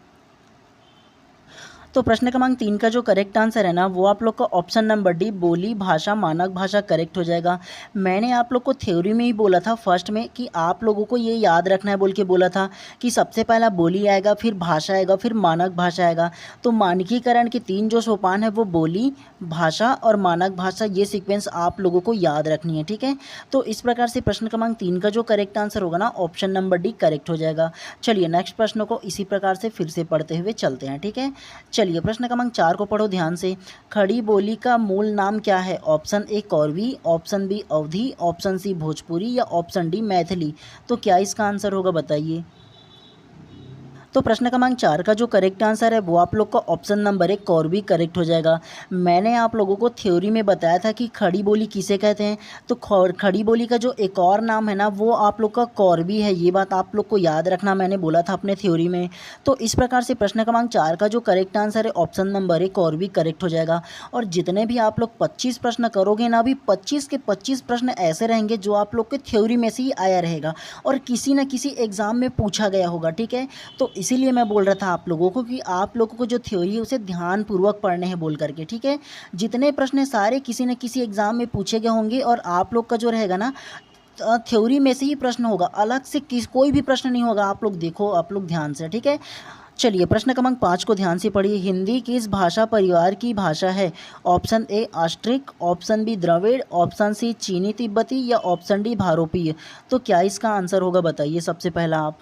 तो प्रश्न क्रमांक 3 का जो करेक्ट आंसर है ना, वो आप लोग का ऑप्शन नंबर डी बोली भाषा मानक भाषा करेक्ट हो जाएगा। मैंने आप लोग को थ्योरी में ही बोला था फर्स्ट में कि आप लोगों को ये याद रखना है बोल के बोला था कि सबसे पहला बोली आएगा, फिर भाषा आएगा, फिर मानक भाषा आएगा। तो मानकीकरण के 3 जो सोपान है वो बोली भाषा और मानक भाषा, ये सीक्वेंस आप लोगों को याद रखनी है, ठीक है। तो इस प्रकार से प्रश्न क्रमांक 3 का जो करेक्ट आंसर होगा ना, ऑप्शन नंबर डी करेक्ट हो जाएगा। चलिए नेक्स्ट प्रश्न को इसी प्रकार से फिर से पढ़ते हुए चलते हैं, ठीक है। चलिए प्रश्न क्रमांक 4 को पढ़ो ध्यान से। खड़ी बोली का मूल नाम क्या है? Option A Kauravi, option B Awadhi, option C Bhojpuri या ऑप्शन डी मैथिली। तो क्या इसका आंसर होगा बताइए। तो प्रश्न क्रमांक 4 का जो करेक्ट आंसर है वो आप लोग का ऑप्शन नंबर 1 कौरवी करेक्ट हो जाएगा। मैंने आप लोगों को थ्योरी में बताया था कि खड़ी बोली किसे कहते हैं, तो खड़ी बोली का जो एक और नाम है ना, वो आप लोग का कौरवी है। ये बात आप लोग को याद रखना, मैंने बोला था अपने थ्योरी में। तो इस प्रकार से प्रश्न क्रमांक 4 का जो करेक्ट आंसर है ऑप्शन नंबर 1 कौरवी करेक्ट हो जाएगा। और जितने भी आप लोग 25 प्रश्न करोगे ना, अभी 25 के 25 प्रश्न ऐसे रहेंगे जो आप लोग के थ्योरी में से ही आया रहेगा और किसी न किसी एग्जाम में पूछा गया होगा, ठीक है। तो इसीलिए मैं बोल रहा था आप लोगों को कि आप लोगों को जो थ्योरी है उसे ध्यानपूर्वक पढ़ने हैं बोल करके, ठीक है। जितने प्रश्न सारे किसी न किसी एग्जाम में पूछे गए होंगे और आप लोग का जो रहेगा ना थ्योरी में से ही प्रश्न होगा, अलग से कोई भी प्रश्न नहीं होगा। आप लोग देखो, आप लोग ध्यान से, ठीक है। चलिए प्रश्न क्रमांक 5 को ध्यान से पढ़िए। हिंदी किस भाषा परिवार की भाषा है? Option A Austric, option B Dravid, option C चीनी तिब्बती या ऑप्शन डी भारोपीय। तो क्या इसका आंसर होगा बताइए सबसे पहला आप।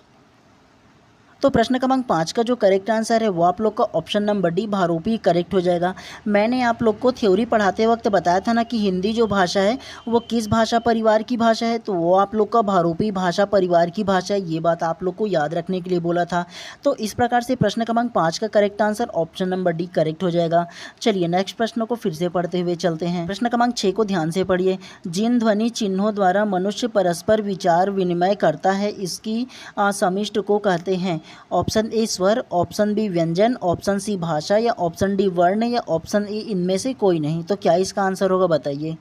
तो प्रश्न क्रमांक 5 का जो करेक्ट आंसर है वो आप लोग का ऑप्शन नंबर डी भारोपी करेक्ट हो जाएगा। मैंने आप लोग को थ्योरी पढ़ाते वक्त बताया था ना कि हिंदी जो भाषा है वो किस भाषा परिवार की भाषा है, तो वो आप लोग का भारोपी भाषा परिवार की भाषा है। ये बात आप लोग को याद रखने के लिए बोला था। तो इस प्रकार से प्रश्न क्रमांक 5 का correct answer option number D correct हो जाएगा। चलिए नेक्स्ट प्रश्न को फिर से पढ़ते हुए चलते हैं। प्रश्न क्रमांक 6 को ध्यान से पढ़िए। जिन ध्वनि चिन्हों द्वारा मनुष्य परस्पर विचार विनिमय करता है इसकी समिष्ट को कहते हैं। ऑप्शन ए स्वर, ऑप्शन बी व्यंजन, ऑप्शन सी भाषा या ऑप्शन डी वर्ण या ऑप्शन ए इनमें से कोई नहीं। तो क्या इसका आंसर होगा बताइए।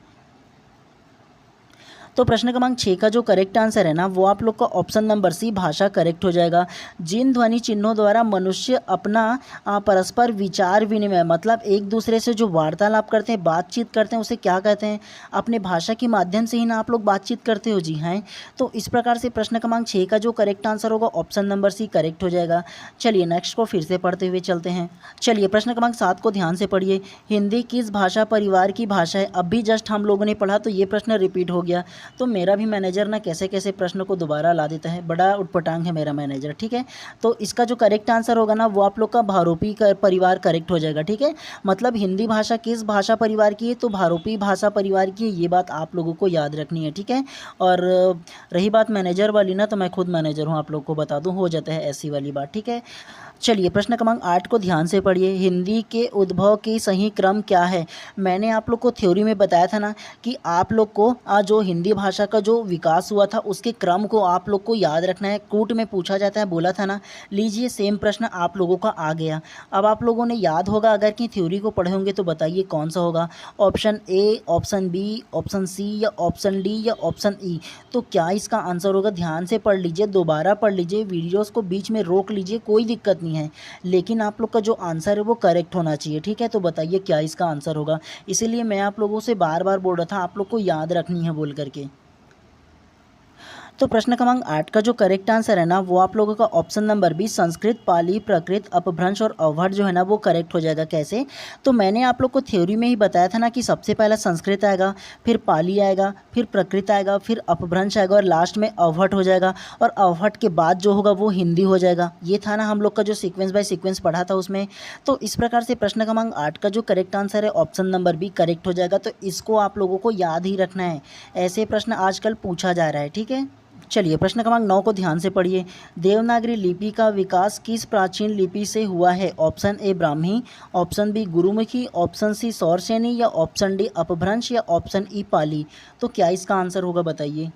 तो प्रश्न क्रमांक 6 का जो करेक्ट आंसर है ना वो आप लोग का ऑप्शन नंबर सी भाषा करेक्ट हो जाएगा। जिन ध्वनि चिन्हों द्वारा मनुष्य अपना परस्पर विचार विनिमय मतलब एक दूसरे से जो वार्तालाप करते हैं, बातचीत करते हैं, उसे क्या कहते हैं? अपने भाषा के माध्यम से ही ना आप लोग बातचीत करते हो। जी हाँ। तो इस प्रकार से प्रश्न क्रमांक 6 का जो करेक्ट आंसर होगा ऑप्शन नंबर सी करेक्ट हो जाएगा। चलिए नेक्स्ट को फिर से पढ़ते हुए चलते हैं। चलिए प्रश्न क्रमांक 7 को ध्यान से पढ़िए। हिंदी किस भाषा परिवार की भाषा है? अभी जस्ट हम लोगों ने पढ़ा तो ये प्रश्न रिपीट हो गया। तो मेरा भी मैनेजर ना कैसे कैसे प्रश्न को दोबारा ला देता है, बड़ा उटपटांग है मेरा मैनेजर। ठीक है, तो इसका जो करेक्ट आंसर होगा ना वो आप लोग का भारोपी परिवार करेक्ट हो जाएगा। ठीक है, मतलब हिंदी भाषा किस भाषा परिवार की है? तो भारोपी भाषा परिवार की है। ये बात आप लोगों को याद रखनी है। ठीक है, और रही बात मैनेजर वाली ना, तो मैं खुद मैनेजर हूँ, आप लोग को बता दूँ, हो जाता है ऐसी वाली बात। ठीक है, चलिए प्रश्न क्रमांक 8 को ध्यान से पढ़िए। हिंदी के उद्भव की सही क्रम क्या है? मैंने आप लोग को थ्योरी में बताया था ना कि आप लोग को जो हिंदी भाषा का जो विकास हुआ था उसके क्रम को आप लोग को याद रखना है। कूट में पूछा जाता है, बोला था ना। लीजिए सेम प्रश्न आप लोगों का आ गया। अब आप लोगों ने याद होगा, अगर कि थ्योरी को पढ़े होंगे तो बताइए कौन सा होगा? Option A, option B, option C या ऑप्शन डी या ऑप्शन ई? तो क्या इसका आंसर होगा? ध्यान से पढ़ लीजिए, दोबारा पढ़ लीजिए, वीडियोस को बीच में रोक लीजिए, कोई दिक्कत नहीं है, लेकिन आप लोग का जो आंसर है वो करेक्ट होना चाहिए। ठीक है, तो बताइए क्या इसका आंसर होगा? इसीलिए मैं आप लोगों से बार बार बोल रहा था आप लोग को याद रखनी है बोल करके। तो प्रश्न क्रमांक 8 का जो करेक्ट आंसर है ना वो आप लोगों का ऑप्शन नंबर बी संस्कृत, पाली, प्राकृत, अपभ्रंश और अवहट जो है ना वो करेक्ट हो जाएगा। कैसे? तो मैंने आप लोग को थ्योरी में ही बताया था ना कि सबसे पहला संस्कृत आएगा, फिर पाली आएगा, फिर प्राकृत आएगा, फिर अपभ्रंश आएगा और लास्ट में अवहट हो जाएगा, और अवहट के बाद जो होगा वो हिंदी हो जाएगा। ये था ना हम लोग का जो सीक्वेंस बाय सीक्वेंस पढ़ा था उसमें। तो इस प्रकार से प्रश्न क्रमांक 8 का जो करेक्ट आंसर है ऑप्शन नंबर बी करेक्ट हो जाएगा। तो इसको आप लोगों को याद ही रखना है, ऐसे प्रश्न आजकल पूछा जा रहा है। ठीक है, चलिए प्रश्न क्रमांक 9 को ध्यान से पढ़िए। देवनागरी लिपि का विकास किस प्राचीन लिपि से हुआ है? Option A Brahmi, option B Gurmukhi, option C Sauraseni या ऑप्शन डी अपभ्रंश या ऑप्शन ई पाली? तो क्या इसका आंसर होगा बताइए?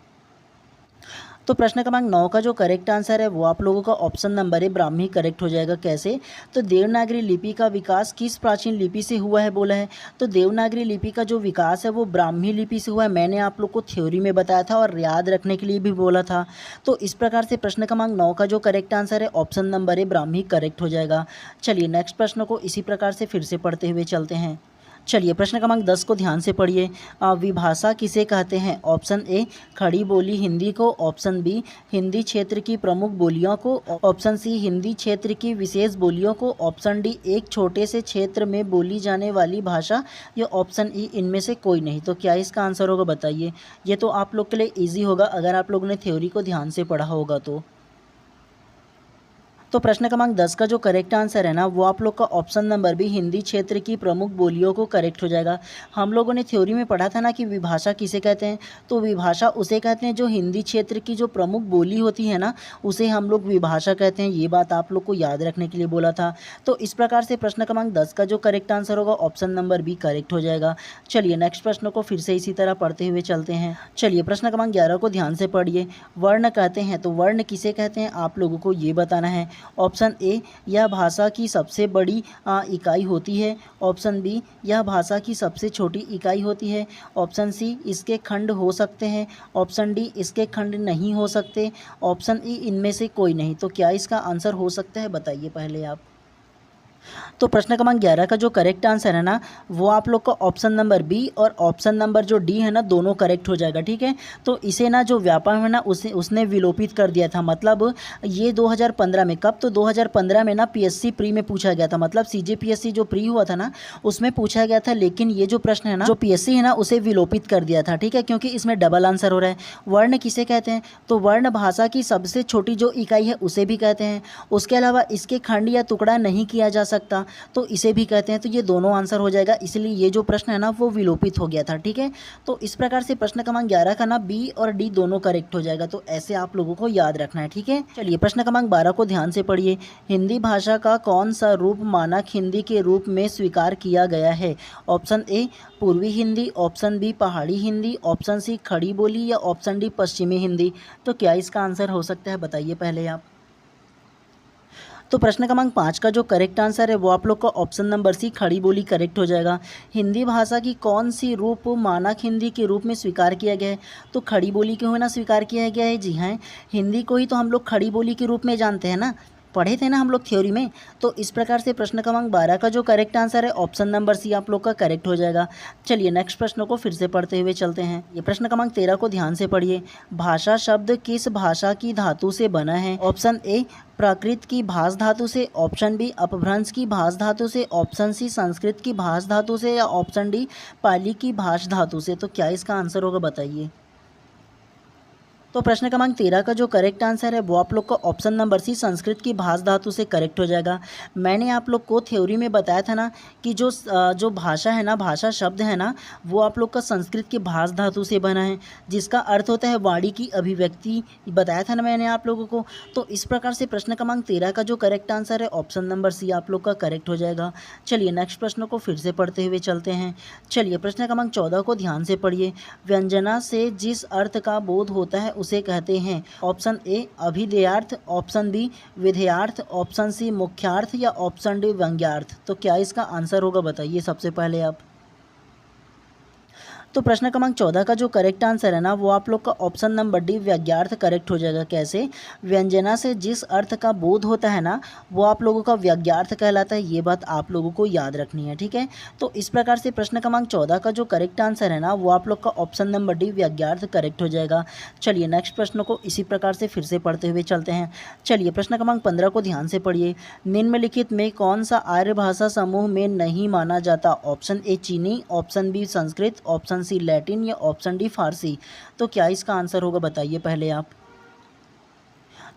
तो प्रश्न क्रमांक 9 का जो करेक्ट आंसर है वो आप लोगों का option number A Brahmi correct हो जाएगा। कैसे? तो देवनागरी लिपि का विकास किस प्राचीन लिपि से हुआ है बोला है, तो देवनागरी लिपि का जो विकास है वो ब्राह्मी लिपि से हुआ है। मैंने आप लोग को थ्योरी में बताया था और याद रखने के लिए भी बोला था। तो इस प्रकार से प्रश्न क्रमांक 9 का जो करेक्ट आंसर है option number A Brahmi correct हो जाएगा। चलिए नेक्स्ट प्रश्न को इसी प्रकार से फिर से पढ़ते हुए चलते हैं। चलिए प्रश्न क्रमांक 10 को ध्यान से पढ़िए। विभाषा किसे कहते हैं? ऑप्शन ए खड़ी बोली हिंदी को, ऑप्शन बी हिंदी क्षेत्र की प्रमुख बोलियों को, ऑप्शन सी हिंदी क्षेत्र की विशेष बोलियों को, ऑप्शन डी एक छोटे से क्षेत्र में बोली जाने वाली भाषा, या ऑप्शन ई इनमें से कोई नहीं। तो क्या इसका आंसर होगा बताइए? ये तो आप लोग के लिए ईजी होगा अगर आप लोगों ने थ्योरी को ध्यान से पढ़ा होगा तो प्रश्न क्रमांक 10 का जो करेक्ट आंसर है ना वो आप लोग का ऑप्शन नंबर बी हिंदी क्षेत्र की प्रमुख बोलियों को करेक्ट हो जाएगा। हम लोगों ने थ्योरी में पढ़ा था ना कि विभाषा किसे कहते हैं, तो विभाषा उसे कहते हैं जो हिंदी क्षेत्र की जो प्रमुख बोली होती है ना उसे हम लोग विभाषा कहते हैं। ये बात आप लोग को याद रखने के लिए बोला था। तो इस प्रकार से प्रश्न क्रमांक 10 का जो करेक्ट आंसर होगा ऑप्शन नंबर बी करेक्ट हो जाएगा। चलिए नेक्स्ट प्रश्न को फिर से इसी तरह पढ़ते हुए चलते हैं। चलिए प्रश्न क्रमांक 11 को ध्यान से पढ़िए। वर्ण कहते हैं, तो वर्ण किसे कहते हैं आप लोगों को ये बताना है। ऑप्शन ए यह भाषा की सबसे बड़ी इकाई होती है, ऑप्शन बी यह भाषा की सबसे छोटी इकाई होती है, ऑप्शन सी इसके खंड हो सकते हैं, ऑप्शन डी इसके खंड नहीं हो सकते, ऑप्शन ई इनमें से कोई नहीं। तो क्या इसका आंसर हो सकता है बताइए पहले आप। तो प्रश्न क्रमांक 11 का जो करेक्ट आंसर है ना वो आप लोग का ऑप्शन नंबर बी और ऑप्शन नंबर जो डी है ना दोनों करेक्ट हो जाएगा। ठीक है, तो इसे ना जो व्यापक है ना उसने विलोपित कर दिया था। मतलब ये 2015 में, कब? तो 2015 में ना पीएससी प्री में पूछा गया था, मतलब सीजेपीएससी जो प्री हुआ था ना उसमें पूछा गया था, लेकिन ये जो प्रश्न है ना जो पीएससी है ना उसे विलोपित कर दिया था। ठीक है, क्योंकि इसमें डबल आंसर हो रहा है। वर्ण किसे कहते हैं, तो वर्ण भाषा की सबसे छोटी जो इकाई है उसे भी कहते हैं। उसके अलावा इसके खंड या टुकड़ा नहीं किया जा सकता तो इसे भी कहते हैं। तो ये दोनों आंसर हो जाएगा, इसलिए ये जो प्रश्न है ना वो विलोपित हो गया था। ठीक है, तो इस प्रकार से प्रश्न क्रमांक 11 का ना बी और डी दोनों करेक्ट हो जाएगा। तो ऐसे आप लोगों को याद रखना है। ठीक है, चलिए प्रश्न क्रमांक 12 को ध्यान से पढ़िए। हिंदी भाषा का कौन सा रूप मानक हिंदी के रूप में स्वीकार किया गया है? ऑप्शन ए पूर्वी हिंदी, ऑप्शन बी पहाड़ी हिंदी, ऑप्शन सी खड़ी बोली या ऑप्शन डी पश्चिमी हिंदी। तो क्या इसका आंसर हो सकता है बताइए पहले आप। तो प्रश्न क्रमांक 5 का जो करेक्ट आंसर है वो आप लोग का ऑप्शन नंबर सी खड़ी बोली करेक्ट हो जाएगा। हिंदी भाषा की कौन सी रूप मानक हिंदी के रूप में स्वीकार किया गया है? तो खड़ी बोली के होना स्वीकार किया गया है। जी हाँ, हिंदी को ही तो हम लोग खड़ी बोली के रूप में जानते हैं ना, पढ़े थे ना हम लोग थ्योरी में। तो इस प्रकार से प्रश्न क्रमांक 12 का जो करेक्ट आंसर है ऑप्शन नंबर सी आप लोग का करेक्ट हो जाएगा। चलिए नेक्स्ट प्रश्न को फिर से पढ़ते हुए चलते हैं। ये प्रश्न क्रमांक 13 को ध्यान से पढ़िए। भाषा शब्द किस भाषा की धातु से बना है? ऑप्शन ए प्राकृत की भाष धातु से, ऑप्शन बी अपभ्रंश की भाष धातु से, ऑप्शन सी संस्कृत की भाष धातु से, या ऑप्शन डी पाली की भाष धातु से। तो क्या इसका आंसर होगा बताइए। तो प्रश्न क्रमांक 13 का जो करेक्ट आंसर है वो आप लोग का ऑप्शन नंबर सी संस्कृत की भाष धातु से करेक्ट हो जाएगा। मैंने आप लोग को थ्योरी में बताया था ना कि जो भाषा है ना, भाषा शब्द है ना, वो आप लोग का संस्कृत की भाष धातु से बना है, जिसका अर्थ होता है वाणी की अभिव्यक्ति। बताया था ना मैंने आप लोगों को। तो इस प्रकार से प्रश्न क्रमांक 13 का जो करेक्ट आंसर है ऑप्शन नंबर सी आप लोग का करेक्ट हो जाएगा। चलिए नेक्स्ट प्रश्न को फिर से पढ़ते हुए चलते हैं। चलिए प्रश्न क्रमांक 14 को ध्यान से पढ़िए। व्यंजना से जिस अर्थ का बोध होता है उसे कहते हैं। ऑप्शन ए अभिधेयार्थ, ऑप्शन बी विधेयार्थ, ऑप्शन सी मुख्यार्थ, या ऑप्शन डी व्यंग्यार्थ। तो क्या इसका आंसर होगा बताइए सबसे पहले आप। तो प्रश्न क्रमांक 14 का जो करेक्ट आंसर है ना वो आप लोग का option number D Vyangyarth correct हो जाएगा। कैसे? व्यंजना से जिस अर्थ का बोध होता है ना वो आप लोगों का व्यंग्यार्थ कहलाता है। ये बात आप लोगों को याद रखनी है, ठीक है। तो इस प्रकार से प्रश्न क्रमांक 14 का जो करेक्ट आंसर है ना वो आप लोग का option number D Vyangyarth correct हो जाएगा। चलिए नेक्स्ट प्रश्न को इसी प्रकार से फिर से पढ़ते हुए चलते हैं। चलिए प्रश्न क्रमांक 15 को ध्यान से पढ़िए। निम्नलिखित में कौन सा आर्य भाषा समूह में नहीं माना जाता? ऑप्शन ए चीनी, option B Sanskrit, option C Latin, या ऑप्शन डी फारसी। तो क्या इसका आंसर होगा बताइए पहले आप।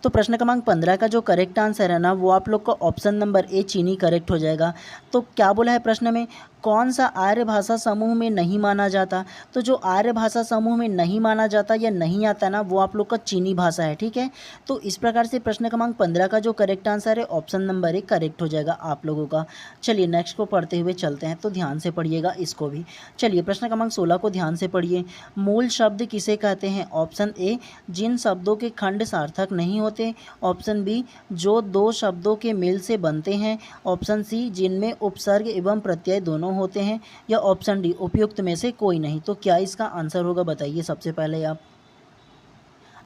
तो प्रश्न क्रमांक 15 का जो करेक्ट आंसर है ना वो आप लोग का ऑप्शन नंबर ए चीनी करेक्ट हो जाएगा। तो क्या बोला है प्रश्न में, कौन सा आर्य भाषा समूह में नहीं माना जाता? तो जो आर्य भाषा समूह में नहीं माना जाता या नहीं आता ना वो आप लोग का चीनी भाषा है, ठीक है। तो इस प्रकार से प्रश्न क्रमांक 15 का जो करेक्ट आंसर है ऑप्शन नंबर ए करेक्ट हो जाएगा आप लोगों का। चलिए नेक्स्ट को पढ़ते हुए चलते हैं, तो ध्यान से पढ़िएगा इसको भी। चलिए प्रश्न क्रमांक 16 को ध्यान से पढ़िए। मूल शब्द किसे कहते हैं? ऑप्शन ए जिन शब्दों के खंड सार्थक नहीं होते, ऑप्शन बी जो दो शब्दों के मेल से बनते हैं, ऑप्शन सी जिनमें उपसर्ग एवं प्रत्यय दोनों होते हैं, या ऑप्शन डी उपयुक्त में से कोई नहीं। तो क्या इसका आंसर होगा बताइए सबसे पहले आप।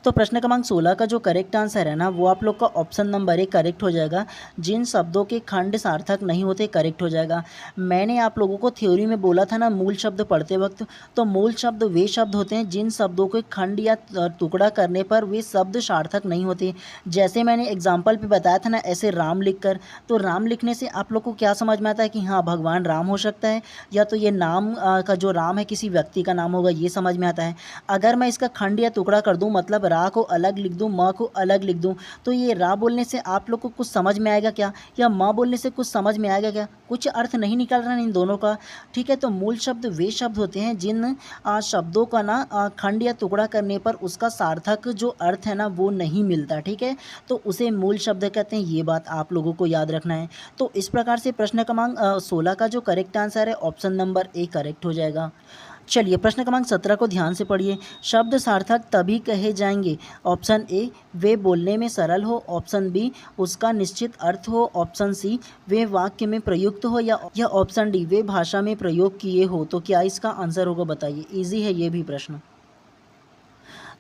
तो प्रश्न क्रमांक 16 का जो करेक्ट आंसर है ना वो आप लोग का ऑप्शन नंबर ए करेक्ट हो जाएगा। जिन शब्दों के खंड सार्थक नहीं होते करेक्ट हो जाएगा। मैंने आप लोगों को थ्योरी में बोला था ना मूल शब्द पढ़ते वक्त, तो मूल शब्द वे शब्द होते हैं जिन शब्दों के खंड या टुकड़ा करने पर वे शब्द सार्थक नहीं होते। जैसे मैंने एग्जाम्पल पे बताया था ना, ऐसे राम लिखकर, तो राम लिखने से आप लोग को क्या समझ में आता है कि हाँ भगवान राम हो सकता है, या तो ये नाम का जो राम है किसी व्यक्ति का नाम होगा, ये समझ में आता है। अगर मैं इसका खंड या टुकड़ा कर दूँ, मतलब रा को अलग लिख दूं, माँ को अलग लिख दूं, तो ये रा बोलने से आप लोग को कुछ समझ में आएगा क्या, या माँ बोलने से कुछ समझ में आएगा क्या? कुछ अर्थ नहीं निकल रहा है इन दोनों का, ठीक है। तो मूल शब्द वे शब्द होते हैं जिन शब्दों का ना खंड या टुकड़ा करने पर उसका सार्थक जो अर्थ है ना वो नहीं मिलता, ठीक है। तो उसे मूल शब्द कहते हैं, ये बात आप लोगों को याद रखना है। तो इस प्रकार से प्रश्न क्रमांक 16 का जो करेक्ट आंसर है ऑप्शन नंबर ए करेक्ट हो जाएगा। चलिए प्रश्न क्रमांक 17 को ध्यान से पढ़िए। शब्द सार्थक तभी कहे जाएंगे। ऑप्शन ए वे बोलने में सरल हो, ऑप्शन बी उसका निश्चित अर्थ हो, ऑप्शन सी वे वाक्य में प्रयुक्त हो, या ऑप्शन डी वे भाषा में प्रयोग किए हो। तो क्या इसका आंसर होगा बताइए। इजी है ये भी प्रश्न।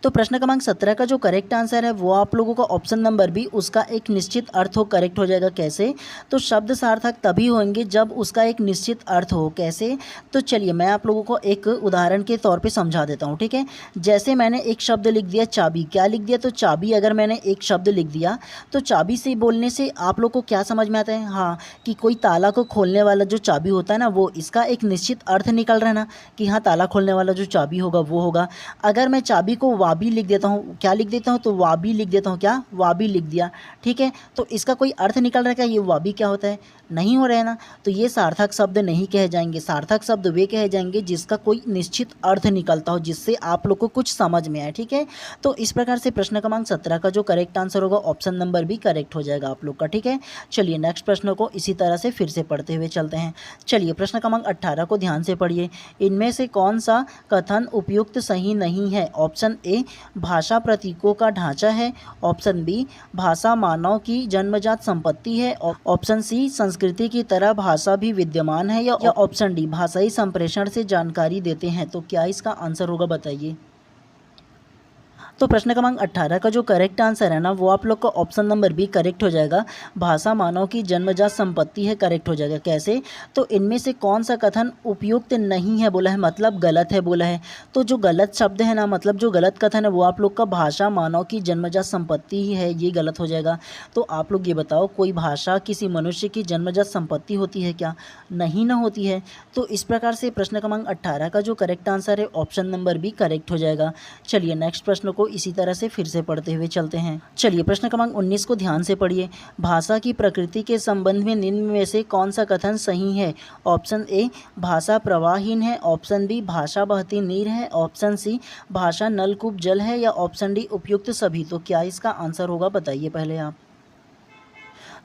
तो प्रश्न क्रमांक 17 का जो करेक्ट आंसर है वो आप लोगों का ऑप्शन नंबर बी उसका एक निश्चित अर्थ हो करेक्ट हो जाएगा। कैसे? तो शब्द सार्थक तभी होंगे जब उसका एक निश्चित अर्थ हो। कैसे? तो चलिए मैं आप लोगों को एक उदाहरण के तौर पे समझा देता हूँ, ठीक है। जैसे मैंने एक शब्द लिख दिया चाबी। क्या लिख दिया? तो चाबी। अगर मैंने एक शब्द लिख दिया तो चाबी से बोलने से आप लोग को क्या समझ में आता है? हाँ, कि कोई ताला को खोलने वाला जो चाबी होता है ना वो, इसका एक निश्चित अर्थ निकल रहा है ना कि हाँ ताला खोलने वाला जो चाबी होगा वो होगा। अगर मैं चाबी को वाबी लिख देता हूँ, क्या लिख देता हूँ? तो वाबी लिख देता हूँ। क्या? वाबी लिख दिया, ठीक है। तो इसका कोई अर्थ निकल रहा है क्या? ये वाबी क्या होता है? नहीं हो रहा है ना। तो ये सार्थक शब्द नहीं कहे जाएंगे। सार्थक शब्द वे कहे जाएंगे जिसका कोई निश्चित अर्थ निकलता हो, जिससे आप लोग को कुछ समझ में आए, ठीक है। तो इस प्रकार से प्रश्न क्रमांक 17 का जो करेक्ट आंसर होगा ऑप्शन नंबर बी करेक्ट हो जाएगा आप लोग का, ठीक है। चलिए नेक्स्ट प्रश्न को इसी तरह से फिर से पढ़ते हुए चलते हैं। चलिए प्रश्न क्रमांक 18 को ध्यान से पढ़िए। इनमें से कौन सा कथन उपयुक्त सही नहीं है? ऑप्शन ए ए भाषा प्रतीकों का ढांचा है, ऑप्शन बी भाषा मानव की जन्मजात संपत्ति है, ऑप्शन सी संस्कृति की तरह भाषा भी विद्यमान है, या ऑप्शन डी भाषाई संप्रेषण से जानकारी देते हैं। तो क्या इसका आंसर होगा बताइए। तो प्रश्न क्रमांक 18 का जो करेक्ट आंसर है ना वो आप लोग का ऑप्शन नंबर बी करेक्ट हो जाएगा। भाषा मानव की जन्मजात संपत्ति है, करेक्ट हो जाएगा। कैसे? तो इनमें से कौन सा कथन उपयुक्त नहीं है बोला है, मतलब गलत है बोला है। तो जो गलत शब्द है ना, मतलब जो गलत कथन है वो आप लोग का भाषा मानव की जन्मजात संपत्ति ही है, ये गलत हो जाएगा। तो आप लोग ये बताओ, कोई भाषा किसी मनुष्य की जन्मजात संपत्ति होती है क्या? नहीं ना होती है। तो इस प्रकार से प्रश्न क्रमांक 18 का जो करेक्ट आंसर है ऑप्शन नंबर बी करेक्ट हो जाएगा। चलिए नेक्स्ट प्रश्न को इसी तरह से फिर से पढ़ते हुए चलते हैं। चलिए प्रश्न क्रमांक 19 को ध्यान से पढ़िए। भाषा की प्रकृति के संबंध में निम्न में से कौन सा कथन सही है? ऑप्शन ए भाषा प्रवाहहीन है, ऑप्शन बी भाषा बहती नीर है, ऑप्शन सी भाषा नलकूप जल है, या ऑप्शन डी उपयुक्त सभी। तो क्या इसका आंसर होगा बताइए पहले आप।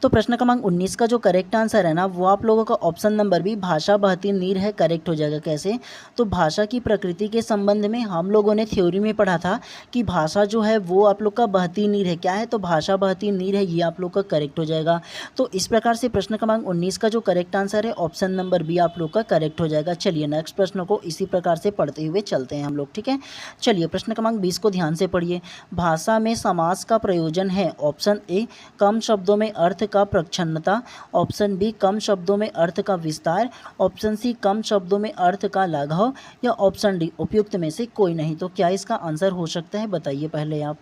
तो प्रश्न क्रमांक 19 का जो करेक्ट आंसर है ना वो आप लोगों का ऑप्शन नंबर बी भाषा बहती नीर है, करेक्ट हो जाएगा। कैसे? तो भाषा की प्रकृति के संबंध में हम लोगों ने थ्योरी में पढ़ा था कि भाषा जो है वो आप लोग का बहती नीर है। क्या है? तो भाषा बहती नीर है, ये आप लोग का करेक्ट हो जाएगा। तो इस प्रकार से प्रश्न क्रमांक 19 का जो करेक्ट आंसर है ऑप्शन नंबर बी आप लोग का करेक्ट हो जाएगा। चलिए नेक्स्ट प्रश्न को इसी प्रकार से पढ़ते हुए चलते हैं हम लोग, ठीक है। चलिए प्रश्न क्रमांक 20 को ध्यान से पढ़िए। भाषा में समास का प्रयोजन है, ऑप्शन ए कम शब्दों में अर्थ का प्रच्छन्नता, ऑप्शन बी कम शब्दों में अर्थ का विस्तार, ऑप्शन सी कम शब्दों में अर्थ का लाघव, या ऑप्शन डी उपयुक्त में से कोई नहीं। तो क्या इसका आंसर हो सकता है बताइए पहले आप।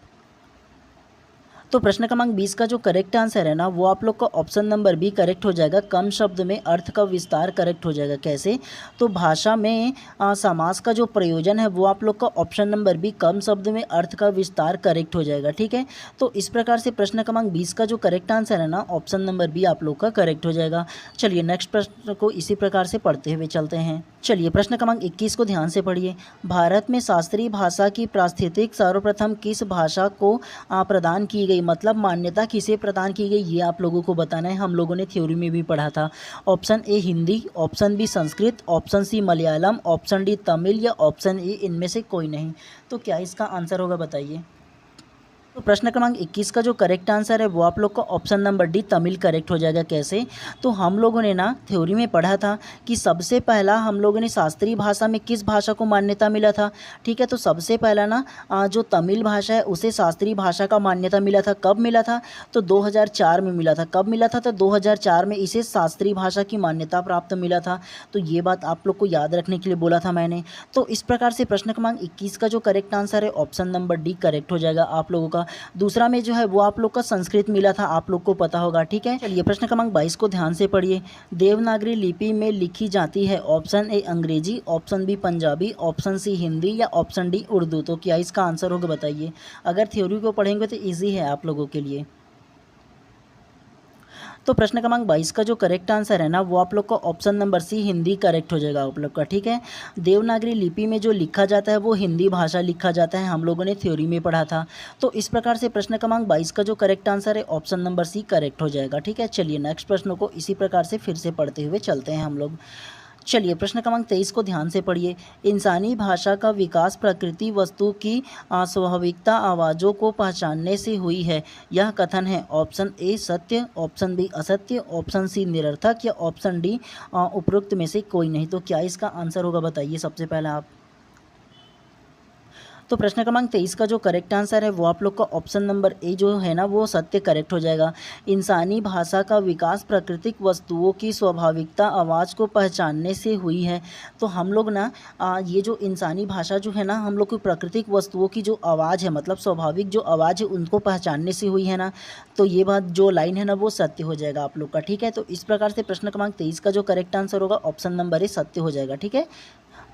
तो प्रश्न क्रमांक 20 का जो करेक्ट आंसर है ना वो आप लोग का ऑप्शन नंबर बी करेक्ट हो जाएगा। कम शब्द में अर्थ का विस्तार करेक्ट हो जाएगा। कैसे? तो भाषा में समास का जो प्रयोजन है वो आप लोग का ऑप्शन नंबर बी कम शब्द में अर्थ का विस्तार करेक्ट हो जाएगा, ठीक है। तो इस प्रकार से प्रश्न क्रमांक 20 का जो करेक्ट आंसर है ना ऑप्शन नंबर बी आप लोग का करेक्ट हो जाएगा। चलिए नेक्स्ट प्रश्न को इसी प्रकार से पढ़ते हुए चलते हैं। चलिए प्रश्न क्रमांक 21 को ध्यान से पढ़िए। भारत में शास्त्रीय भाषा की पारिस्थितिक सर्वप्रथम किस भाषा को प्रदान की गई, मतलब मान्यता किसे प्रदान की गई, ये आप लोगों को बताना है। हम लोगों ने थ्योरी में भी पढ़ा था। Option A Hindi, option B Sanskrit, option C Malayalam, option D Tamil, या ऑप्शन ए इनमें से कोई नहीं। तो क्या इसका आंसर होगा बताइए। तो प्रश्न क्रमांक 21 का जो करेक्ट आंसर है वो आप लोग का option number D Tamil correct हो जाएगा। कैसे? तो हम लोगों ने ना थ्योरी में पढ़ा था कि सबसे पहला हम लोगों ने शास्त्रीय भाषा में किस भाषा को मान्यता मिला था, ठीक है। तो सबसे पहला ना जो तमिल भाषा है उसे शास्त्रीय भाषा का मान्यता मिला था। कब मिला था? तो 2004 में मिला था। कब मिला था? तो 2004 में इसे शास्त्रीय भाषा की मान्यता प्राप्त मिला था। तो ये बात आप लोग को याद रखने के लिए बोला था मैंने। तो इस प्रकार से प्रश्न क्रमांक 21 का जो करेक्ट आंसर है ऑप्शन नंबर डी करेक्ट हो जाएगा आप लोगों का। दूसरा में जो है वो आप लोग का संस्कृत मिला था, आप लोग को पता होगा, ठीक है। चलिए प्रश्न क्रमांक 22 को ध्यान से पढ़िए। देवनागरी लिपि में लिखी जाती है, ऑप्शन ए अंग्रेजी, option B Punjabi, option C Hindi, या ऑप्शन डी उर्दू। तो क्या इसका आंसर होगा बताइए। अगर थ्योरी को पढ़ेंगे तो ईजी है आप लोगों के लिए। तो प्रश्न क्रमांक 22 का जो करेक्ट आंसर है ना वो आप लोग का option number C Hindi correct हो जाएगा आप लोग का, ठीक है। देवनागरी लिपि में जो लिखा जाता है वो हिंदी भाषा लिखा जाता है, हम लोगों ने थ्योरी में पढ़ा था। तो इस प्रकार से प्रश्न क्रमांक 22 का जो करेक्ट आंसर है ऑप्शन नंबर सी करेक्ट हो जाएगा, ठीक है। चलिए नेक्स्ट प्रश्न को इसी प्रकार से फिर से पढ़ते हुए चलते हैं हम लोग। चलिए प्रश्न क्रमांक 23 को ध्यान से पढ़िए। इंसानी भाषा का विकास प्रकृति वस्तु की स्वाभाविकता आवाज़ों को पहचानने से हुई है, यह कथन है। ऑप्शन ए सत्य, ऑप्शन बी असत्य, ऑप्शन सी निरर्थक, या ऑप्शन डी उपरोक्त में से कोई नहीं। तो क्या इसका आंसर होगा बताइए सबसे पहले आप। तो प्रश्न क्रमांक 23 का जो करेक्ट आंसर है वो आप लोग का ऑप्शन नंबर ए जो है ना वो सत्य करेक्ट हो जाएगा। इंसानी भाषा का विकास प्राकृतिक वस्तुओं की स्वाभाविकता आवाज़ को पहचानने से हुई है। तो हम लोग ना ये जो इंसानी भाषा जो है ना हम लोग की प्राकृतिक वस्तुओं की जो आवाज़ है, मतलब स्वाभाविक जो आवाज़ है उनको पहचानने से हुई है ना, तो ये बात जो लाइन है ना वो सत्य हो जाएगा आप लोग का, ठीक है। तो इस प्रकार से प्रश्न क्रमांक 23 का जो करेक्ट आंसर होगा ऑप्शन नंबर ए सत्य हो जाएगा, ठीक है।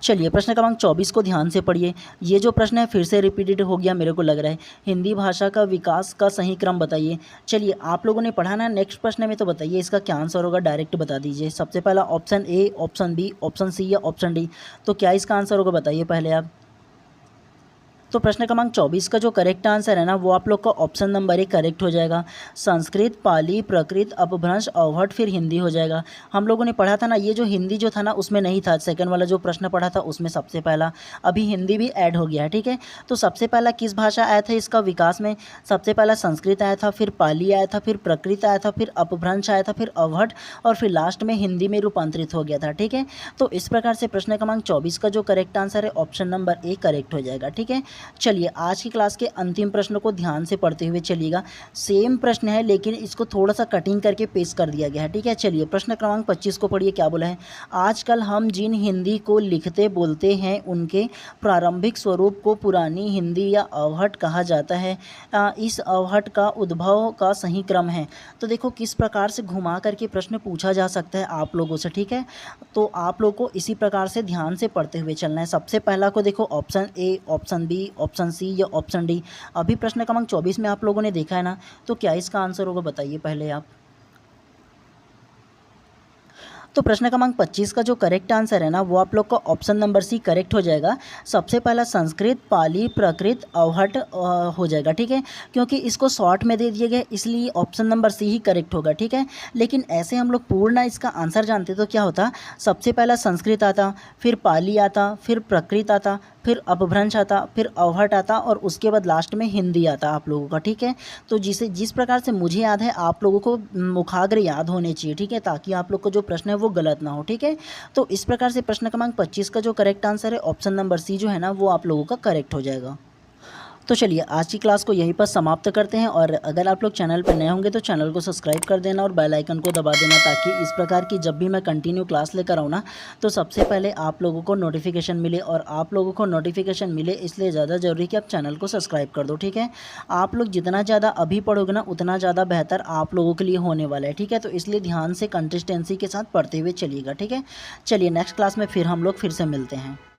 चलिए प्रश्न क्रमांक 24 को ध्यान से पढ़िए। ये जो प्रश्न है फिर से रिपीटेड हो गया मेरे को लग रहा है। हिंदी भाषा का विकास का सही क्रम बताइए। चलिए आप लोगों ने पढ़ा ना, नेक्स्ट प्रश्न में तो बताइए इसका क्या आंसर होगा, डायरेक्ट बता दीजिए। सबसे पहला option A, option B, option C, या ऑप्शन डी। तो क्या इसका आंसर होगा बताइए पहले आप। तो प्रश्न क्रमांक 24 का जो करेक्ट आंसर है ना वो आप लोग का ऑप्शन नंबर ए करेक्ट हो जाएगा। संस्कृत, पाली, प्राकृत, अपभ्रंश, अवहट फिर हिंदी हो जाएगा। हम लोगों ने पढ़ा था ना, ये जो हिंदी जो था ना उसमें नहीं था, सेकंड वाला जो प्रश्न पढ़ा था उसमें सबसे पहला, अभी हिंदी भी ऐड हो गया है, ठीक है। तो सबसे पहला किस भाषा आया था इसका विकास में? सबसे पहला संस्कृत आया था, फिर पाली आया था, फिर प्राकृत आया था, फिर अपभ्रंश आया था, फिर अवहट और फिर लास्ट में हिंदी में रूपांतरित हो गया था, ठीक है। तो इस प्रकार से प्रश्न क्रमांक 24 का जो करेक्ट आंसर है ऑप्शन नंबर ए करेक्ट हो जाएगा, ठीक है। चलिए आज की क्लास के अंतिम प्रश्न को ध्यान से पढ़ते हुए चलिएगा। सेम प्रश्न है लेकिन इसको थोड़ा सा कटिंग करके पेश कर दिया गया है, ठीक है। चलिए प्रश्न क्रमांक 25 को पढ़िए, क्या बोला है? आजकल हम जिन हिंदी को लिखते बोलते हैं उनके प्रारंभिक स्वरूप को पुरानी हिंदी या अवहट कहा जाता है। इस अवहट का उद्भव का सही क्रम है। तो देखो किस प्रकार से घुमा करके प्रश्न पूछा जा सकता है आप लोगों से, ठीक है। तो आप लोग को इसी प्रकार से ध्यान से पढ़ते हुए चलना है। सबसे पहला को देखो option A, option B, option C या ऑप्शन डी। अभी प्रश्न क्रमांक 24 में आप लोगों ने देखा है ना, तो क्या इसका आंसर होगा बताइए पहले आप। तो प्रश्न क्रमांक 25 का जो करेक्ट आंसर है ना वो आप लोग का ऑप्शन नंबर सी करेक्ट हो जाएगा। सबसे पहला संस्कृत, पाली, प्राकृत, अवहट हो जाएगा, ठीक है। क्योंकि इसको शॉर्ट में दे दिया गया इसलिए ऑप्शन नंबर सी ही करेक्ट होगा, ठीक है। लेकिन ऐसे हम लोग पूर्ण इसका आंसर जानते तो क्या होता, सबसे पहला संस्कृत आता, फिर पाली आता, फिर प्राकृत आता, फिर अपभ्रंश आता, फिर अवहट आता और उसके बाद लास्ट में हिंदी आता आप लोगों का, ठीक है। तो जिस प्रकार से मुझे याद है आप लोगों को मुखाग्र याद होने चाहिए, ठीक है, ताकि आप लोग का जो प्रश्न है वो गलत ना हो, ठीक है। तो इस प्रकार से प्रश्न क्रमांक 25 का जो करेक्ट आंसर है ऑप्शन नंबर सी जो है ना वो आप लोगों का करेक्ट हो जाएगा। तो चलिए आज की क्लास को यहीं पर समाप्त करते हैं और अगर आप लोग चैनल पर नए होंगे तो चैनल को सब्सक्राइब कर देना और बेल आइकन को दबा देना, ताकि इस प्रकार की जब भी मैं कंटिन्यू क्लास लेकर आऊँ ना तो सबसे पहले आप लोगों को नोटिफिकेशन मिले। और आप लोगों को नोटिफिकेशन मिले इसलिए ज़्यादा ज़रूरी कि आप चैनल को सब्सक्राइब कर दो, ठीक है। आप लोग जितना ज़्यादा अभी पढ़ोगे ना उतना ज़्यादा बेहतर आप लोगों के लिए होने वाला है, ठीक है। तो इसलिए ध्यान से कंसिस्टेंसी के साथ पढ़ते हुए चलिएगा, ठीक है। चलिए नेक्स्ट क्लास में फिर हम लोग फिर से मिलते हैं।